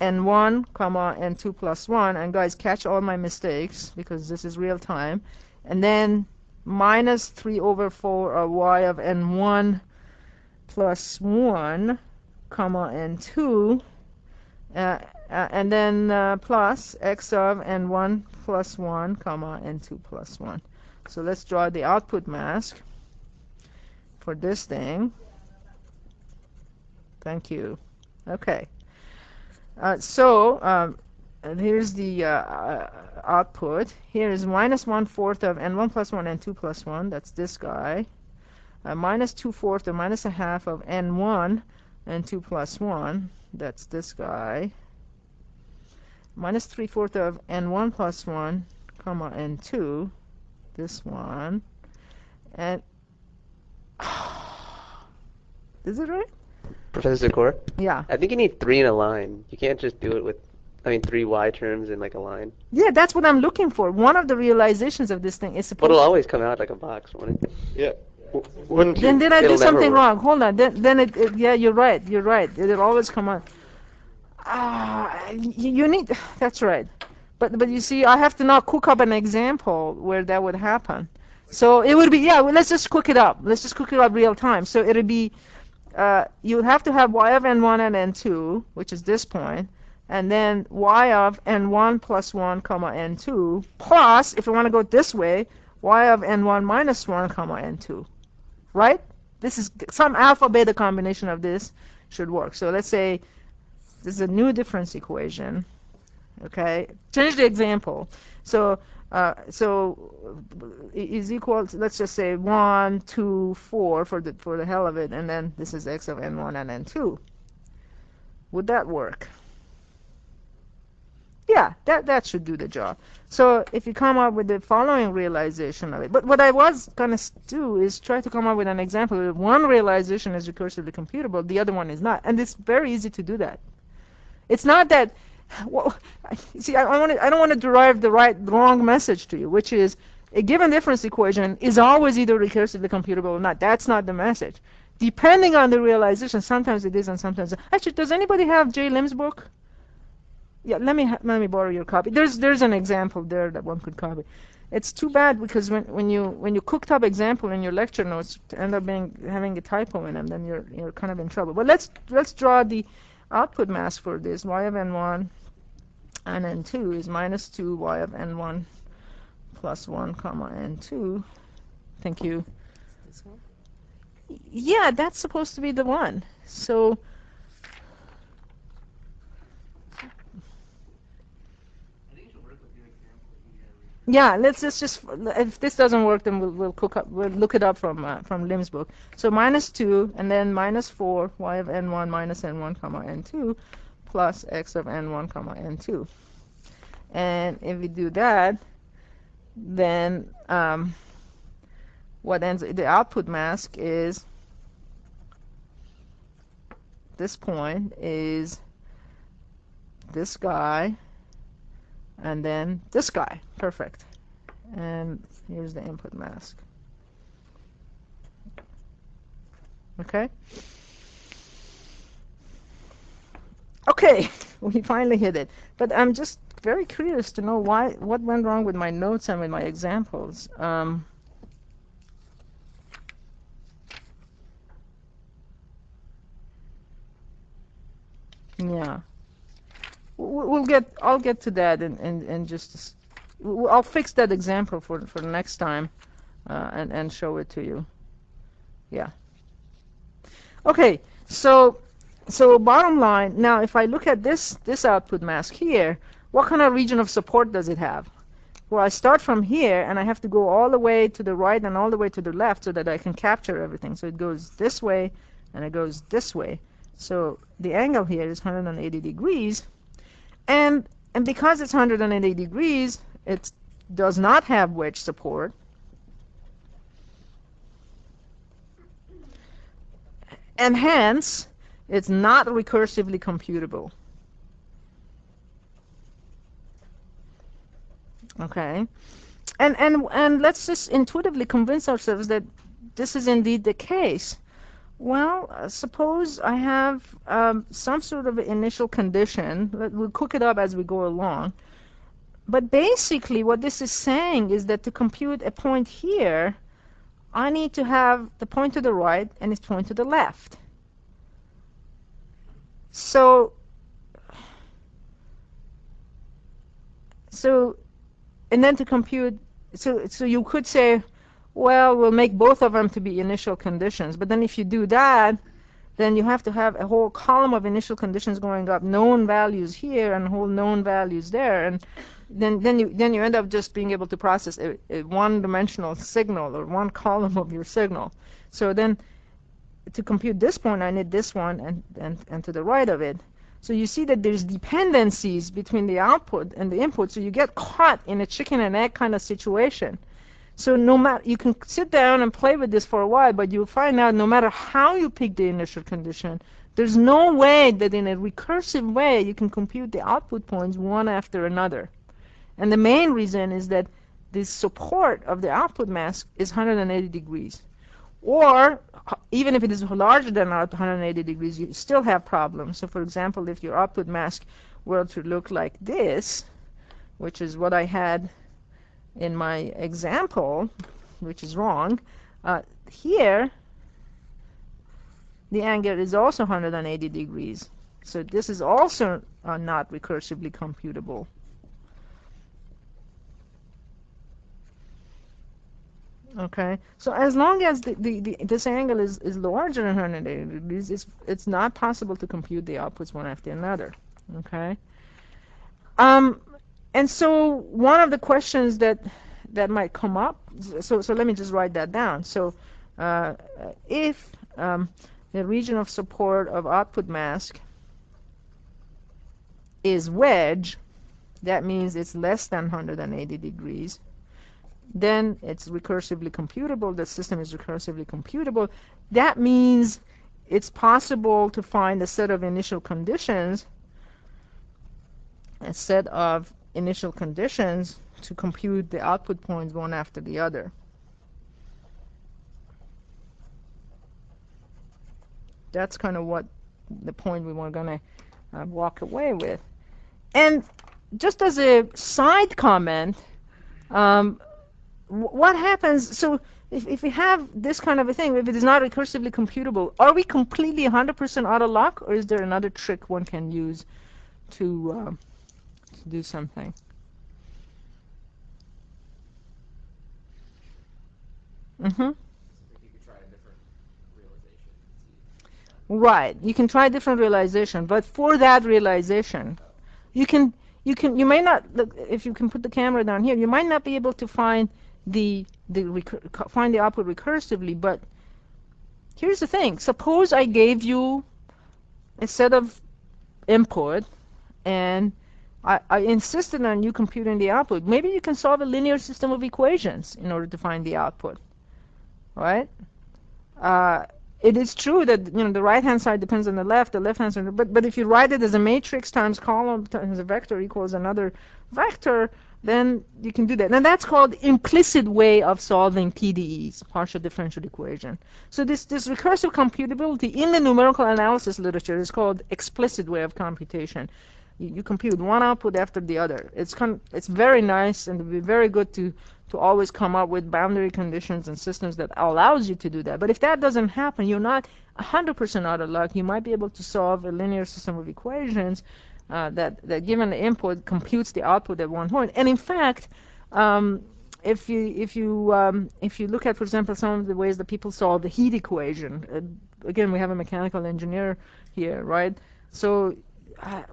n1, comma n2 plus 1, and guys, catch all my mistakes because this is real time. And then -3/4 of y of n1 plus 1, comma n2, and then plus x of n1 plus 1, comma n2 plus 1. So let's draw the output mask for this thing. Thank you. Okay. And here's the output. Here is -1/4 of n1 plus 1 and 2 plus 1. That's this guy. -2/4 or -1/2 of n1 and 2 plus 1. That's this guy. -3/4 of n1 plus 1, comma n2. This one. And is it right? Professor Zakor? Yeah. I think you need 3 in a line. You can't just do it with, 3 y terms in like a line. Yeah, that's what I'm looking for. One of the realizations of this thing is But supposed it'll always come out like a box, won't it? Yeah. Wouldn't Then you? did I do It'll never something work. wrong? Hold on. Then yeah, you're right. You're right. It'll always come out. You need. That's right. But you see, I have to now cook up an example where that would happen. So it would be, yeah. Well, let's just cook it up. Let's just cook it up real time. So it'll be, you would have to have y of n1 and n2, which is this point, and then y of n1 plus 1, comma n2, plus, if you want to go this way, y of n1 minus 1, comma n2. Right? This is some alpha beta combination of this should work. So let's say this is a new difference equation. Okay, change the example. So is equal to, let's just say 1, 2, 4 for the hell of it, and then this is x of n1 and n2. Would that work? Yeah, that should do the job. So if you come up with the following realization of it, but what I was gonna do is try to come up with an example where one realization is recursively computable, the other one is not, and it's very easy to do that. It's not that. Well, see, I don't want to derive the wrong message to you, which is a given difference equation is always either recursively computable or not. That's not the message. Depending on the realization, sometimes it is and sometimes. Actually, does anybody have Eennlb's book? Yeah, let me borrow your copy. There's an example there that one could copy. It's too bad because when you cooked up example in your lecture notes end up having a typo in them, then you're kind of in trouble. But let's draw the output mask for this. Y of n1 and n2 is minus 2 y of n1 plus 1 comma n2. Thank you. This one? Yeah, that's supposed to be the one. So I think it'll work with your example that you yeah, let's just if this doesn't work, then we'll look it up from Lim's book. So minus 2 and then minus 4 y of n1 minus n1 comma n2 plus x of n1 comma n2. And if we do that, then what ends the output mask is this point is this guy and then this guy. Perfect. And here's the input mask. Okay? Okay, we finally hit it. But I'm just very curious to know what went wrong with my notes and with my examples. Yeah. I'll get to that and just I'll fix that example for the next time and show it to you. Yeah. Okay, so bottom line, now if I look at this output mask here, what kind of region of support does it have? Well, I start from here and I have to go all the way to the right and all the way to the left so that I can capture everything. So it goes this way and it goes this way. So the angle here is 180 degrees. And because it's 180 degrees, it does not have wedge support. And hence, it's not recursively computable. Okay? And let's just intuitively convince ourselves that this is indeed the case. Well, suppose I have some sort of initial condition. We'll cook it up as we go along. But basically, what this is saying is that to compute a point here, I need to have the point to the right and its point to the left. So and then to compute, so you could say, well, we'll make both of them to be initial conditions. But then if you do that, then you have to have a whole column of initial conditions going up, known values here and whole known values there, and then you end up just being able to process a one-dimensional signal or one column of your signal. So then to compute this point, I need this one and to the right of it. So you see that there's dependencies between the output and the input, so you get caught in a chicken and egg kind of situation. So no matter, you can sit down and play with this for a while, but you'll find out no matter how you pick the initial condition, there's no way that in a recursive way you can compute the output points one after another. And the main reason is that the support of the output mask is 180 degrees. Or even if it is larger than 180 degrees, you still have problems. So for example, if your output mask were to look like this, which is what I had in my example, which is wrong, here the angle is also 180 degrees. So this is also not recursively computable. Okay, so as long as this angle is larger than 180 degrees, it's not possible to compute the outputs one after another. Okay, and so one of the questions that might come up, so let me just write that down. So if the region of support of output mask is wedge, that means it's less than 180 degrees. Then it's recursively computable. The system is recursively computable. That means it's possible to find a set of initial conditions, to compute the output points one after the other. That's kind of what the point we were going to walk away with. And just as a side comment, what happens? So if we have this kind of a thing, if it is not recursively computable, are we completely 100% out of luck, or is there another trick one can use to do something? Mm-hmm. Seems like you could try a different realization and see if that. Right. You can try different realization, but for that realization, Oh, you can you may not look, if you can put the camera down here, you might not be able to find find the output recursively, but here's the thing. Suppose I gave you a set of input and I insisted on you computing the output. Maybe you can solve a linear system of equations in order to find the output, right? Uh, it is true that the right hand side depends on the left hand side, but if you write it as a matrix times column times a vector equals another vector, then you can do that. And that's called implicit way of solving PDEs, partial differential equation. So this recursive computability in the numerical analysis literature is called explicit way of computation. You compute one output after the other. It's very nice, and it would be very good to always come up with boundary conditions and systems that allows you to do that. But if that doesn't happen, you're not 100% out of luck. You might be able to solve a linear system of equations that given the input computes the output at one point. And in fact, if you look at, for example, some of the ways that people solve the heat equation, again, we have a mechanical engineer here, right? So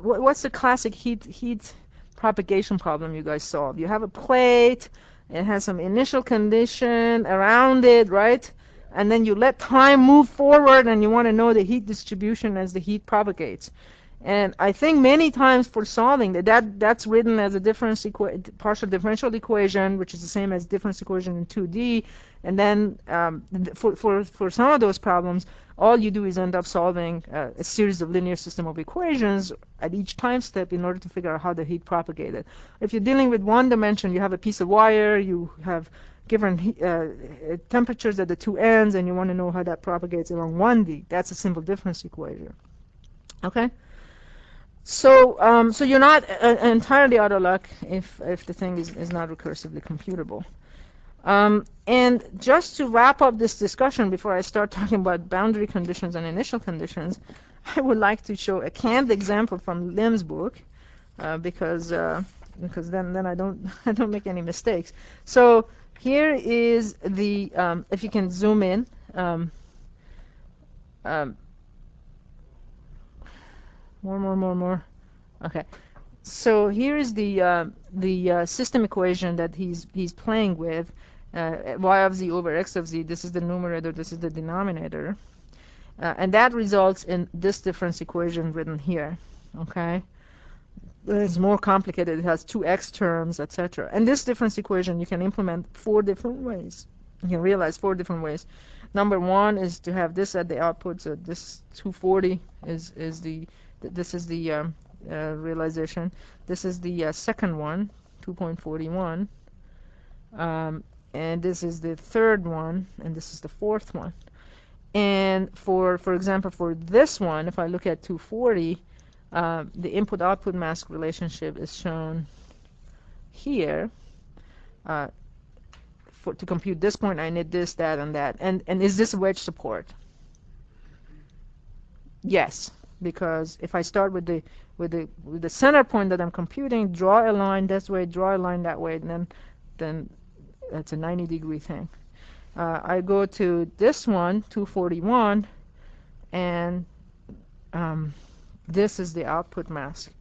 what's the classic heat propagation problem you guys solve? You have a plate, it has some initial condition around it, right? yeah. And then you let time move forward, and you want to know the heat distribution as the heat propagates. And I think many times for solving that's written as a partial differential equation, which is the same as difference equation in 2D. And then for some of those problems, all you do is end up solving a series of linear system of equations at each time step in order to figure out how the heat propagated. If you're dealing with one dimension, you have a piece of wire, you have given temperatures at the two ends, and you want to know how that propagates along 1D. That's a simple difference equation. Okay? So you're not entirely out of luck if the thing is not recursively computable. And just to wrap up this discussion before I start talking about boundary conditions and initial conditions, I would like to show a canned example from Lim's book, because then I don't I don't make any mistakes. So here is the if you can zoom in. Um, more. Okay. So here is the system equation that he's playing with. Y of z over x of z. This is the numerator. This is the denominator, and that results in this difference equation written here. Okay. It's more complicated. It has two x terms, etc. And this difference equation you can implement 4 different ways. You can realize 4 different ways. Number 1 is to have this at the output. So this 240 is the this is the realization. This is the second one, 2.41, and this is the third one, and this is the fourth one. And for example, for this one, if I look at 240, the input-output mask relationship is shown here. To compute this point, I need this, that, and that. And is this wedge support? Yes, because if I start with the center point that I'm computing, draw a line this way, draw a line that way, and then that's a 90-degree thing. I go to this one, 241, and this is the output mask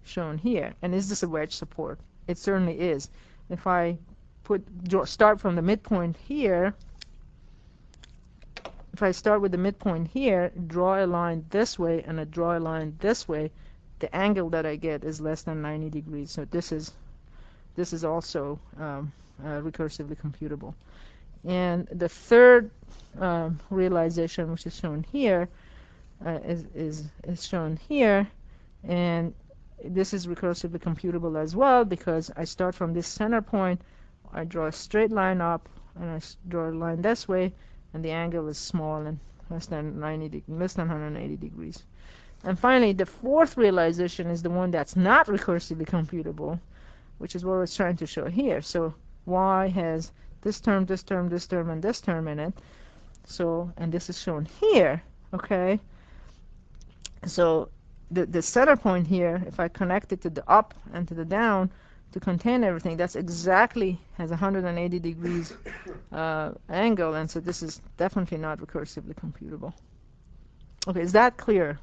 shown here. And is this a wedge support? It certainly is. If I start from the midpoint here, if I start with the midpoint here, draw a line this way, and I draw a line this way, the angle that I get is less than 90 degrees. So this is also recursively computable. And the third realization, which is shown here, is shown here, and this is recursively computable as well, because I start from this center point, I draw a straight line up, and I draw a line this way, and the angle is small and less than 180 degrees. And finally, the fourth realization is the one that's not recursively computable, which is what I was trying to show here. So y has this term, this term, this term, and this term in it. So, and this is shown here, okay? So the center point here, if I connect it to the up and to the down to contain everything, that's exactly has 180 degrees angle, and so this is definitely not recursively computable. Okay, is that clear?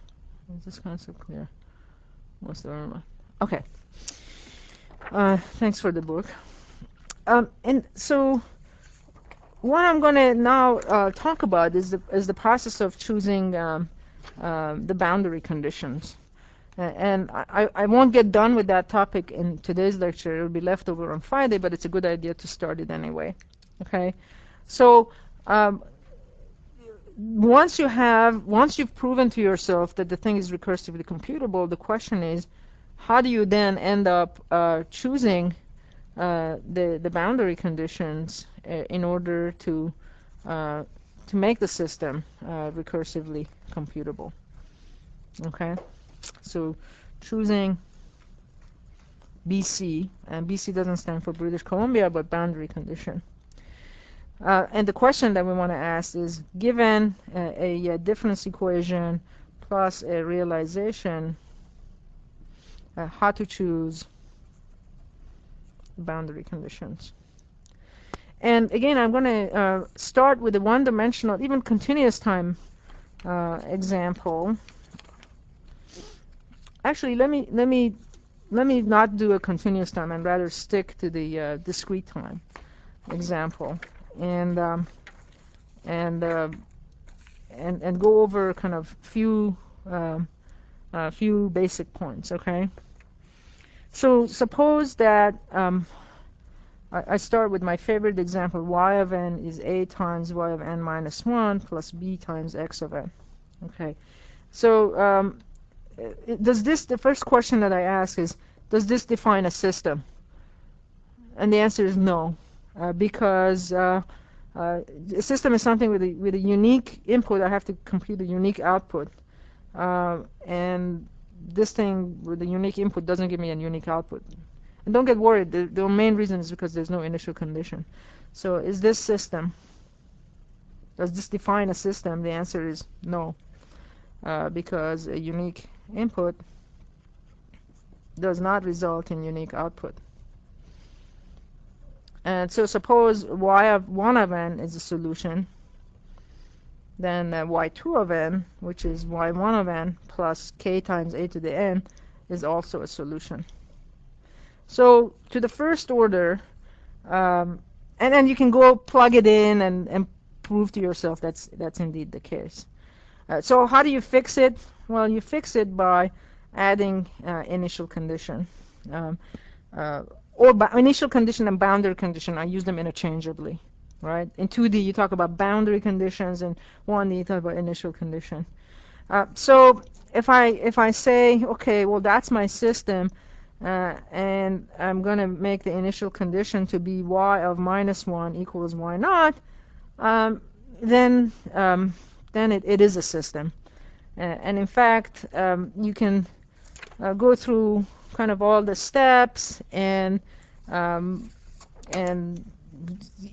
Is this concept clear? Most of them. Okay. Thanks for the book. And so what I'm going to now talk about is the process of choosing the boundary conditions. And I won't get done with that topic in today's lecture. It will be left over on Friday, but it's a good idea to start it anyway. Okay? So once you've proven to yourself that the thing is recursively computable, the question is, how do you then end up choosing the boundary conditions in order to make the system recursively computable? Okay, so choosing BC, and BC doesn't stand for British Columbia, but boundary condition. And the question that we want to ask is, given a difference equation plus a realization, how to choose boundary conditions. And again, I'm going to start with a one-dimensional, even continuous time example. Actually, let me not do a continuous time and rather stick to the discrete time example, and go over kind of few basic points. Okay. So suppose that I start with my favorite example. Y of n is a times y of n minus 1 plus b times x of n. Okay. So the first question that I ask is, does this define a system? And the answer is no, because a system is something with a unique input. I have to compute a unique output, and this thing with a unique input doesn't give me a unique output. And don't get worried, the main reason is because there's no initial condition. So is this system, does this define a system? The answer is no, because a unique input does not result in unique output. And so suppose y of 1 of n is a solution, then y2 of n, which is y1 of n plus k times a to the n, is also a solution. So to the first order, and then you can go plug it in and prove to yourself that's indeed the case. So how do you fix it? Well, you fix it by adding initial condition. Or initial condition and boundary condition, I use them interchangeably, right? In 2D, you talk about boundary conditions, and 1D, you talk about initial condition. So if I say, okay, well, that's my system, and I'm going to make the initial condition to be y of minus 1 equals y naught, then it is a system. And in fact, you can go through kind of all the steps, and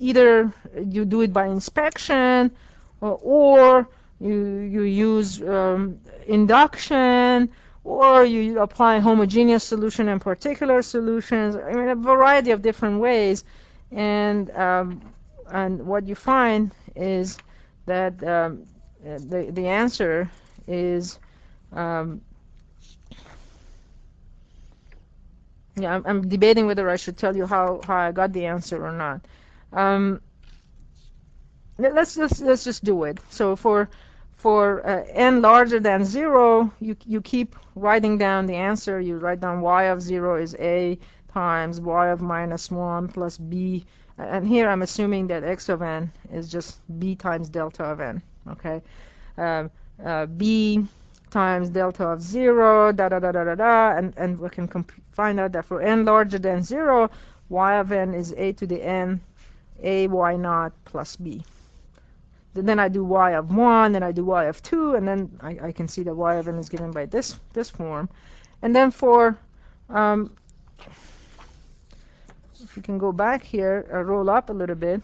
either you do it by inspection, or you use induction, or you apply homogeneous solution and particular solutions. I mean, a variety of different ways, and what you find is that the answer is yeah, I'm debating whether I should tell you how I got the answer or not. Let's just do it. So for n larger than 0, you keep writing down the answer. You write down y of 0 is a times y of minus 1 plus b. And here I'm assuming that x of n is just b times delta of n. Okay, b times delta of 0, da da da da da da, and we can find out that for n larger than 0, y of n is a to the n a y naught plus b. Then I do y of 1, then I do y of 2, and then I can see that y of n is given by this form. And then for, if you can go back here, roll up a little bit,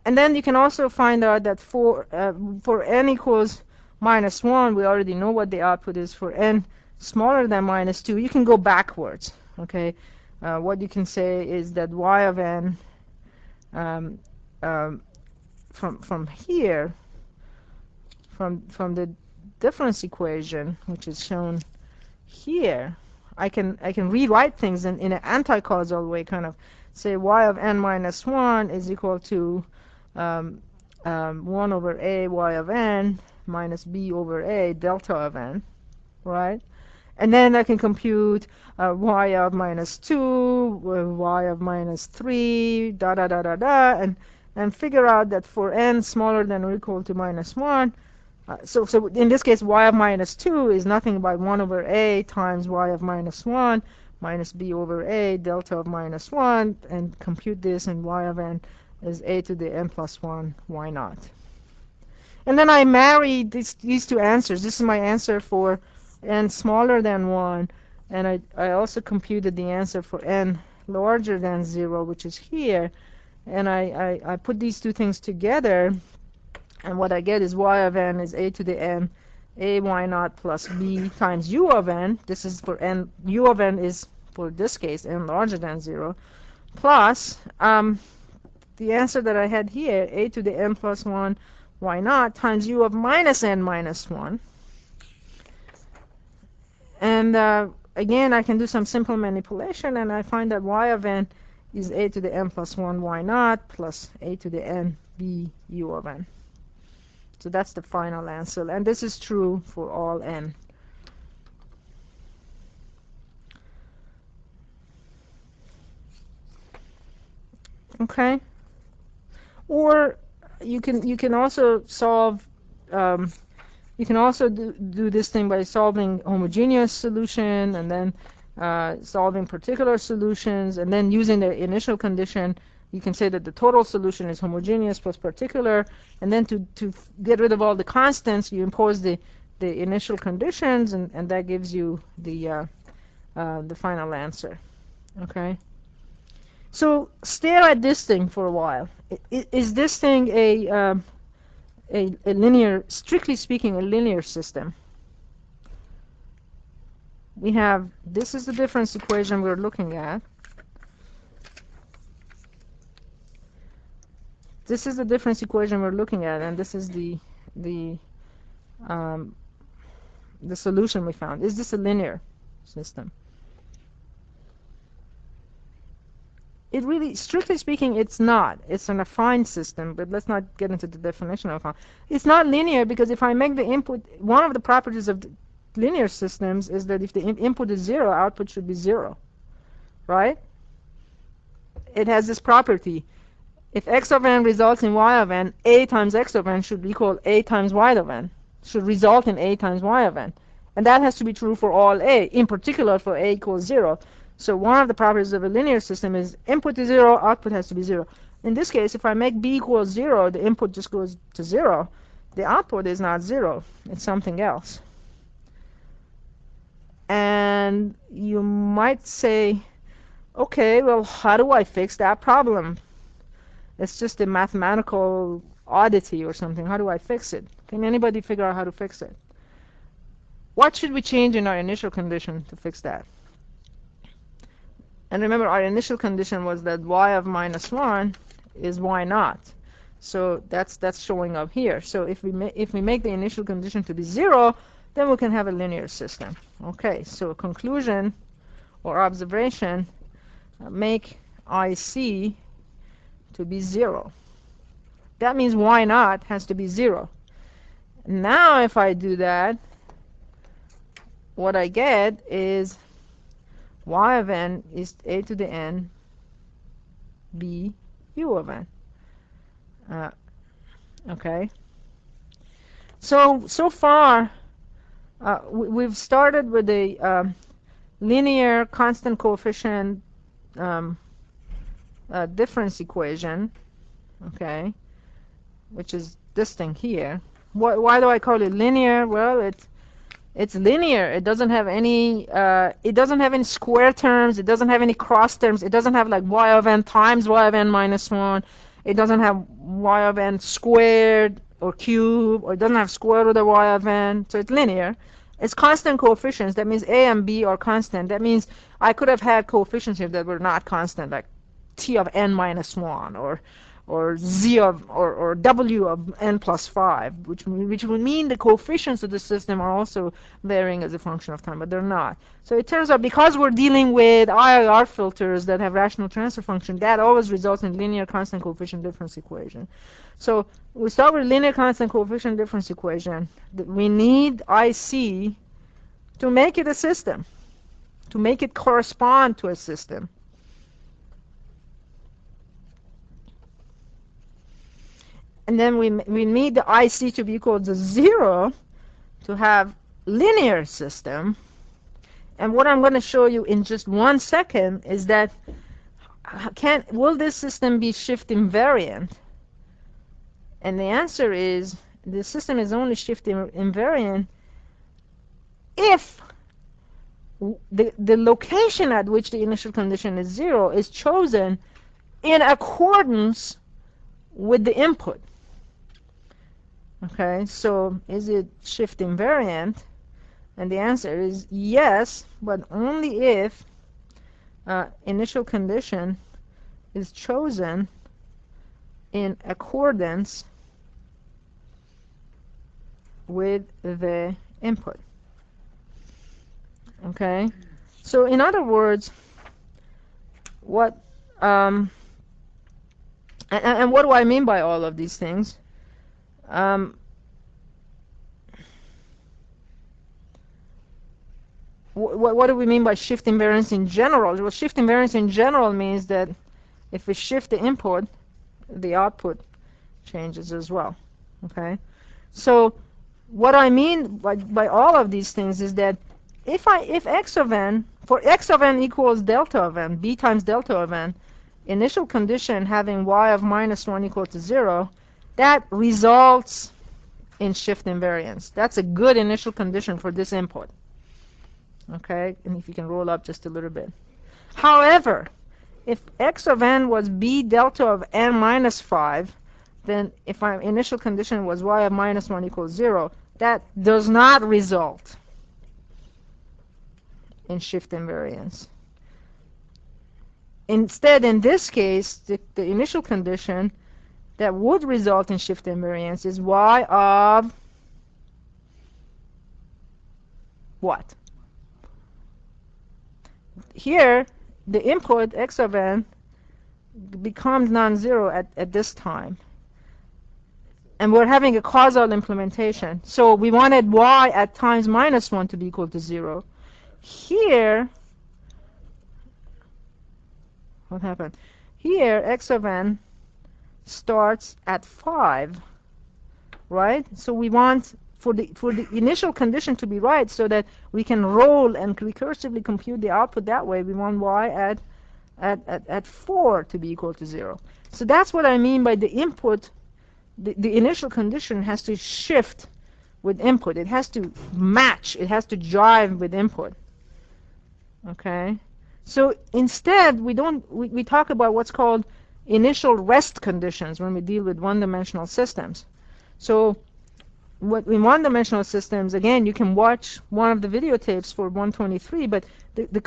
And then you can also find out that for n equals -1, we already know what the output is. For n smaller than -2, you can go backwards. Okay, what you can say is that y of n um, um, from here, from the difference equation, which is shown here, I can rewrite things in an anti-causal way, kind of say y of n minus 1 is equal to 1 over a y of n minus b over a delta of n, right? And then I can compute y of -2, y of -3, da da da da da, and figure out that for n smaller than or equal to -1, so in this case, y of -2 is nothing but 1 over a times y of -1 minus b over a delta of -1, and compute this, and y of n is a to the n plus 1 y naught. And then I marry these two answers. This is my answer for n smaller than 1, and I also computed the answer for n larger than 0, which is here, and I put these two things together, and what I get is y of n is a to the n a y naught plus b times u of n. This is for n. U of n is, for this case, n larger than 0, plus the answer that I had here, a to the n plus 1 y naught times u of minus n minus 1. And again, I can do some simple manipulation, and I find that y of n is a to the n plus 1 y naught plus a to the n b u of n. So that's the final answer, and this is true for all n. Okay? Or you can also solve you can also do this thing by solving homogeneous solution, and then solving particular solutions, and then using the initial condition. You can say that the total solution is homogeneous plus particular, and then to get rid of all the constants, you impose the initial conditions, and that gives you the final answer. Okay? So stare at this thing for a while. Is this thing a linear, strictly speaking, a linear system? We have, this is the difference equation we're looking at. This is the difference equation we're looking at, and this is the solution we found. Is this a linear system? It really, strictly speaking, it's not. It's an affine system, but let's not get into the definition of affine. It's not linear because if I make the input, one of the properties of the linear systems is that if the input is 0, output should be 0, right? It has this property. If x of n results in y of n, a times x of n should equal a times y of n, should result in a times y of n. And that has to be true for all a, in particular for a equals 0. So one of the properties of a linear system is input is 0, output has to be 0. In this case, if I make b equals 0, the input just goes to 0. The output is not 0, it's something else. And you might say, okay, well, how do I fix that problem? It's just a mathematical oddity or something. How do I fix it? Can anybody figure out how to fix it? What should we change in our initial condition to fix that? And remember, our initial condition was that y of -1 is y naught. So that's showing up here. So if we make the initial condition to be 0, then we can have a linear system. Okay, so conclusion or observation, make IC to be 0. That means y naught has to be 0. Now if I do that, what I get is y of n is a to the n b u of n. Okay. So far, we've started with a linear constant coefficient difference equation, okay, which is this thing here. Why do I call it linear? Well, it's linear. It doesn't have any square terms. It doesn't have any cross terms. It doesn't have like y of n times y of n minus 1. It doesn't have y of n squared or cubed, or it doesn't have square root of y of n, so it's linear. It's constant coefficients. That means a and b are constant. That means I could have had coefficients here that were not constant, like t of n minus 1, or z of, or w of n plus 5, which would mean the coefficients of the system are also varying as a function of time, but they're not. So it turns out, because we're dealing with IIR filters that have rational transfer function, that always results in linear constant coefficient difference equation. So we start with linear constant coefficient difference equation. We need IC to make it a system, to make it correspond to a system. And then we need the IC to be equal to 0 to have linear system. And what I'm going to show you in just 1 second is that will this system be shift invariant? And the answer is the system is only shift invariant if the location at which the initial condition is 0 is chosen in accordance with the input. Okay, so is it shift invariant? And the answer is yes, but only if initial condition is chosen in accordance with the input. Okay, so in other words, what and what do I mean by all of these things? What do we mean by shift invariance in general? Well, shift invariance in general means that if we shift the input, the output changes as well. Okay, so what I mean by all of these things is that if x of n, for x of n equals delta of n, b times delta of n, initial condition having y of minus 1 equal to 0, that results in shift invariance. That's a good initial condition for this input. Okay, and if you can roll up just a little bit. However, if x of n was b delta of n minus 5, then if my initial condition was y of minus 1 equals 0, that does not result in shift invariance. Instead, in this case, the initial condition that would result in shift invariance is y of what? Here, the input x of n becomes non-zero at this time. And we're having a causal implementation. So we wanted y at times minus 1 to be equal to 0. Here, what happened? Here, x of n starts at 5, right? So we want for the initial condition to be right so that we can roll and recursively compute the output that way, we want y at 4 to be equal to 0. So that's what I mean by the input. The initial condition has to shift with input. It has to match. It has to jive with input. Okay? So instead, we talk about what's called initial rest conditions when we deal with one-dimensional systems. So in one-dimensional systems, again, you can watch one of the videotapes for 123, but the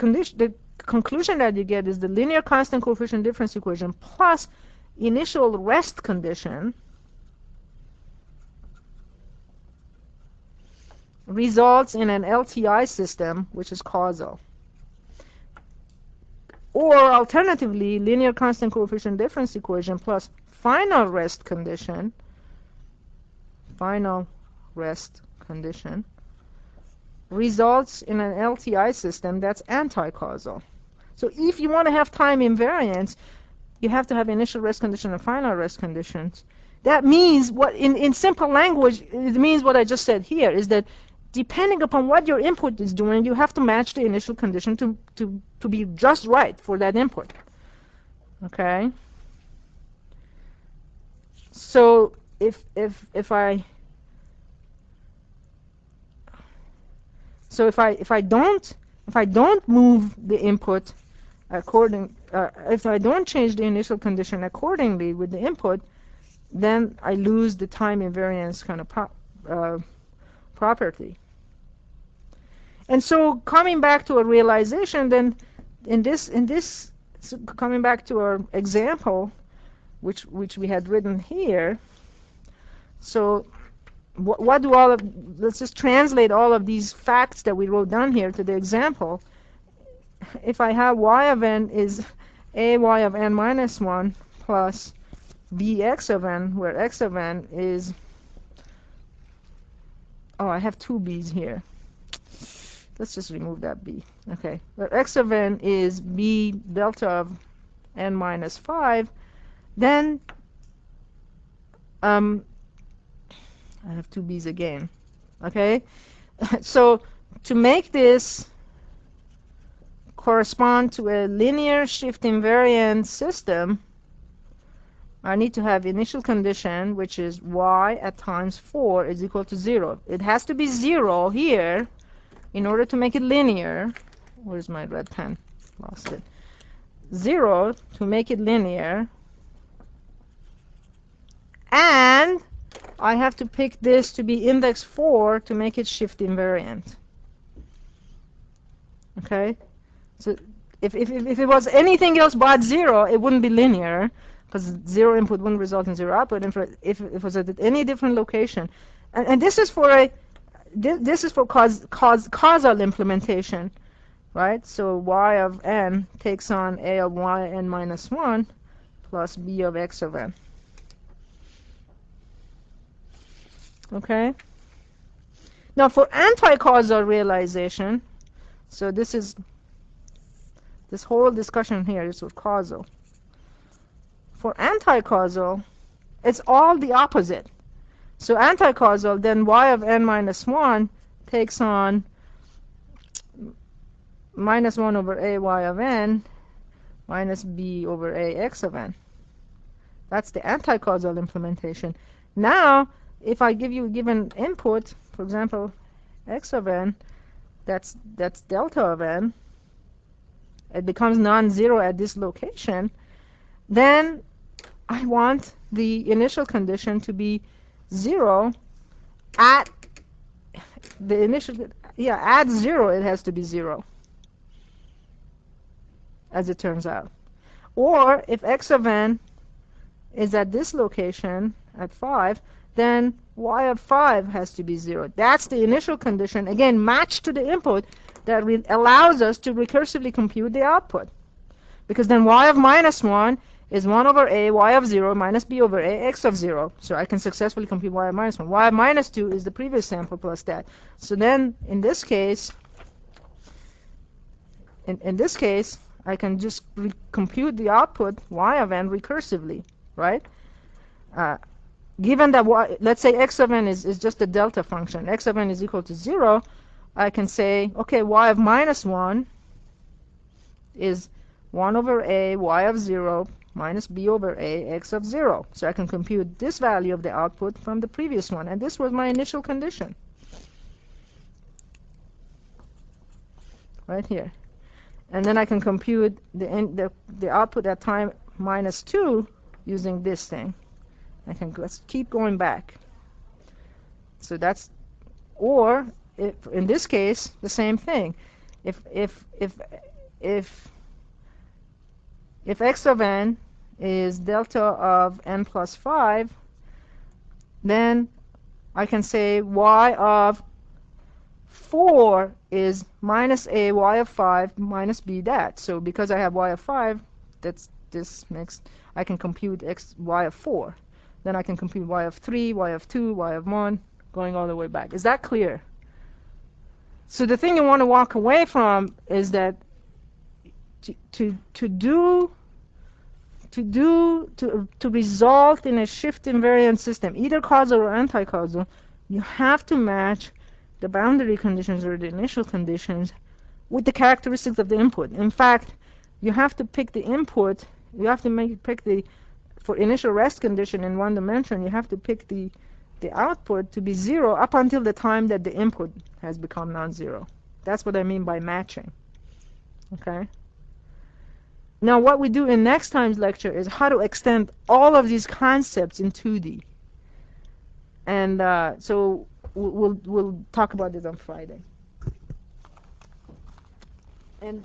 conclusion that you get is the linear constant coefficient difference equation plus initial rest condition results in an LTI system, which is causal. Or alternatively, linear constant coefficient difference equation plus final rest condition results in an LTI system that's anti-causal. So if you want to have time invariance, you have to have initial rest condition and final rest conditions. That means, what in simple language, it means what I just said here, is that depending upon what your input is doing, you have to match the initial condition to be just right for that input. Okay? So if I don't move the input according if I don't change the initial condition accordingly with the input, then I lose the time invariance kind of property. And so coming back to a realization, then so coming back to our example, which we had written here. So what do all of, let's just translate all of these facts that we wrote down here to the example. If I have y of n is a y of n minus 1 plus b x of n, where x of n is, oh, I have two b's here. Let's just remove that b. Okay, where x of n is b delta of n minus 5, then I have two b's again. Okay, so to make this correspond to a linear shift invariant system, I need to have initial condition, which is y at times 4 is equal to 0. It has to be 0 here in order to make it linear. Where's my red pen? Lost it. 0 to make it linear. And I have to pick this to be index 4 to make it shift invariant. Okay? So if it was anything else but 0, it wouldn't be linear, because 0 input wouldn't result in 0 output. And if it was at any different location, and this is for a this is for causal implementation, right? So y of n takes on a of y n minus 1 plus b of x of n. Okay? Now for anti-causal realization, so this whole discussion here is with causal. For anti-causal, it's all the opposite. So anti-causal, then y of n minus 1 takes on minus 1 over a y of n minus b over a x of n. That's the anti-causal implementation. Now, if I give you a given input, for example, x of n, that's delta of n, it becomes non-zero at this location, then I want the initial condition to be 0 at the initial, at 0 it has to be 0, as it turns out. Or if x of n is at this location, at 5, then y of 5 has to be 0. That's the initial condition, again, matched to the input that allows us to recursively compute the output. Because then y of minus 1 is 1 over a y of 0 minus b over a x of 0. So I can successfully compute y of minus 1. Y of minus 2 is the previous sample plus that. So then, in this case, I can just compute the output y of n recursively, right? Given that y, let's say x of n is just a delta function, x of n is equal to 0, I can say, okay, y of minus 1 is 1 over a y of 0 minus b over a x of 0. So I can compute this value of the output from the previous one. And this was my initial condition. Right here. And then I can compute the output at time minus 2 using this thing. Let's keep going back. So that's, or if, in this case, the same thing. If x of n is delta of n plus 5, then I can say y of 4 is minus a y of 5 minus b that. So because I have y of 5, I can compute y of 4. Then I can compute y of 3, y of 2, y of 1, going all the way back. Is that clear? So the thing you want to walk away from is that to result in a shift invariant system, either causal or anti-causal, you have to match the boundary conditions or the initial conditions with the characteristics of the input. In fact, you have to pick the input, you have to pick for initial rest condition in one dimension, you have to pick the output to be 0 up until the time that the input has become non-zero. That's what I mean by matching. Okay? Now what we do in next time's lecture is how to extend all of these concepts in 2D. And so we'll talk about this on Friday. And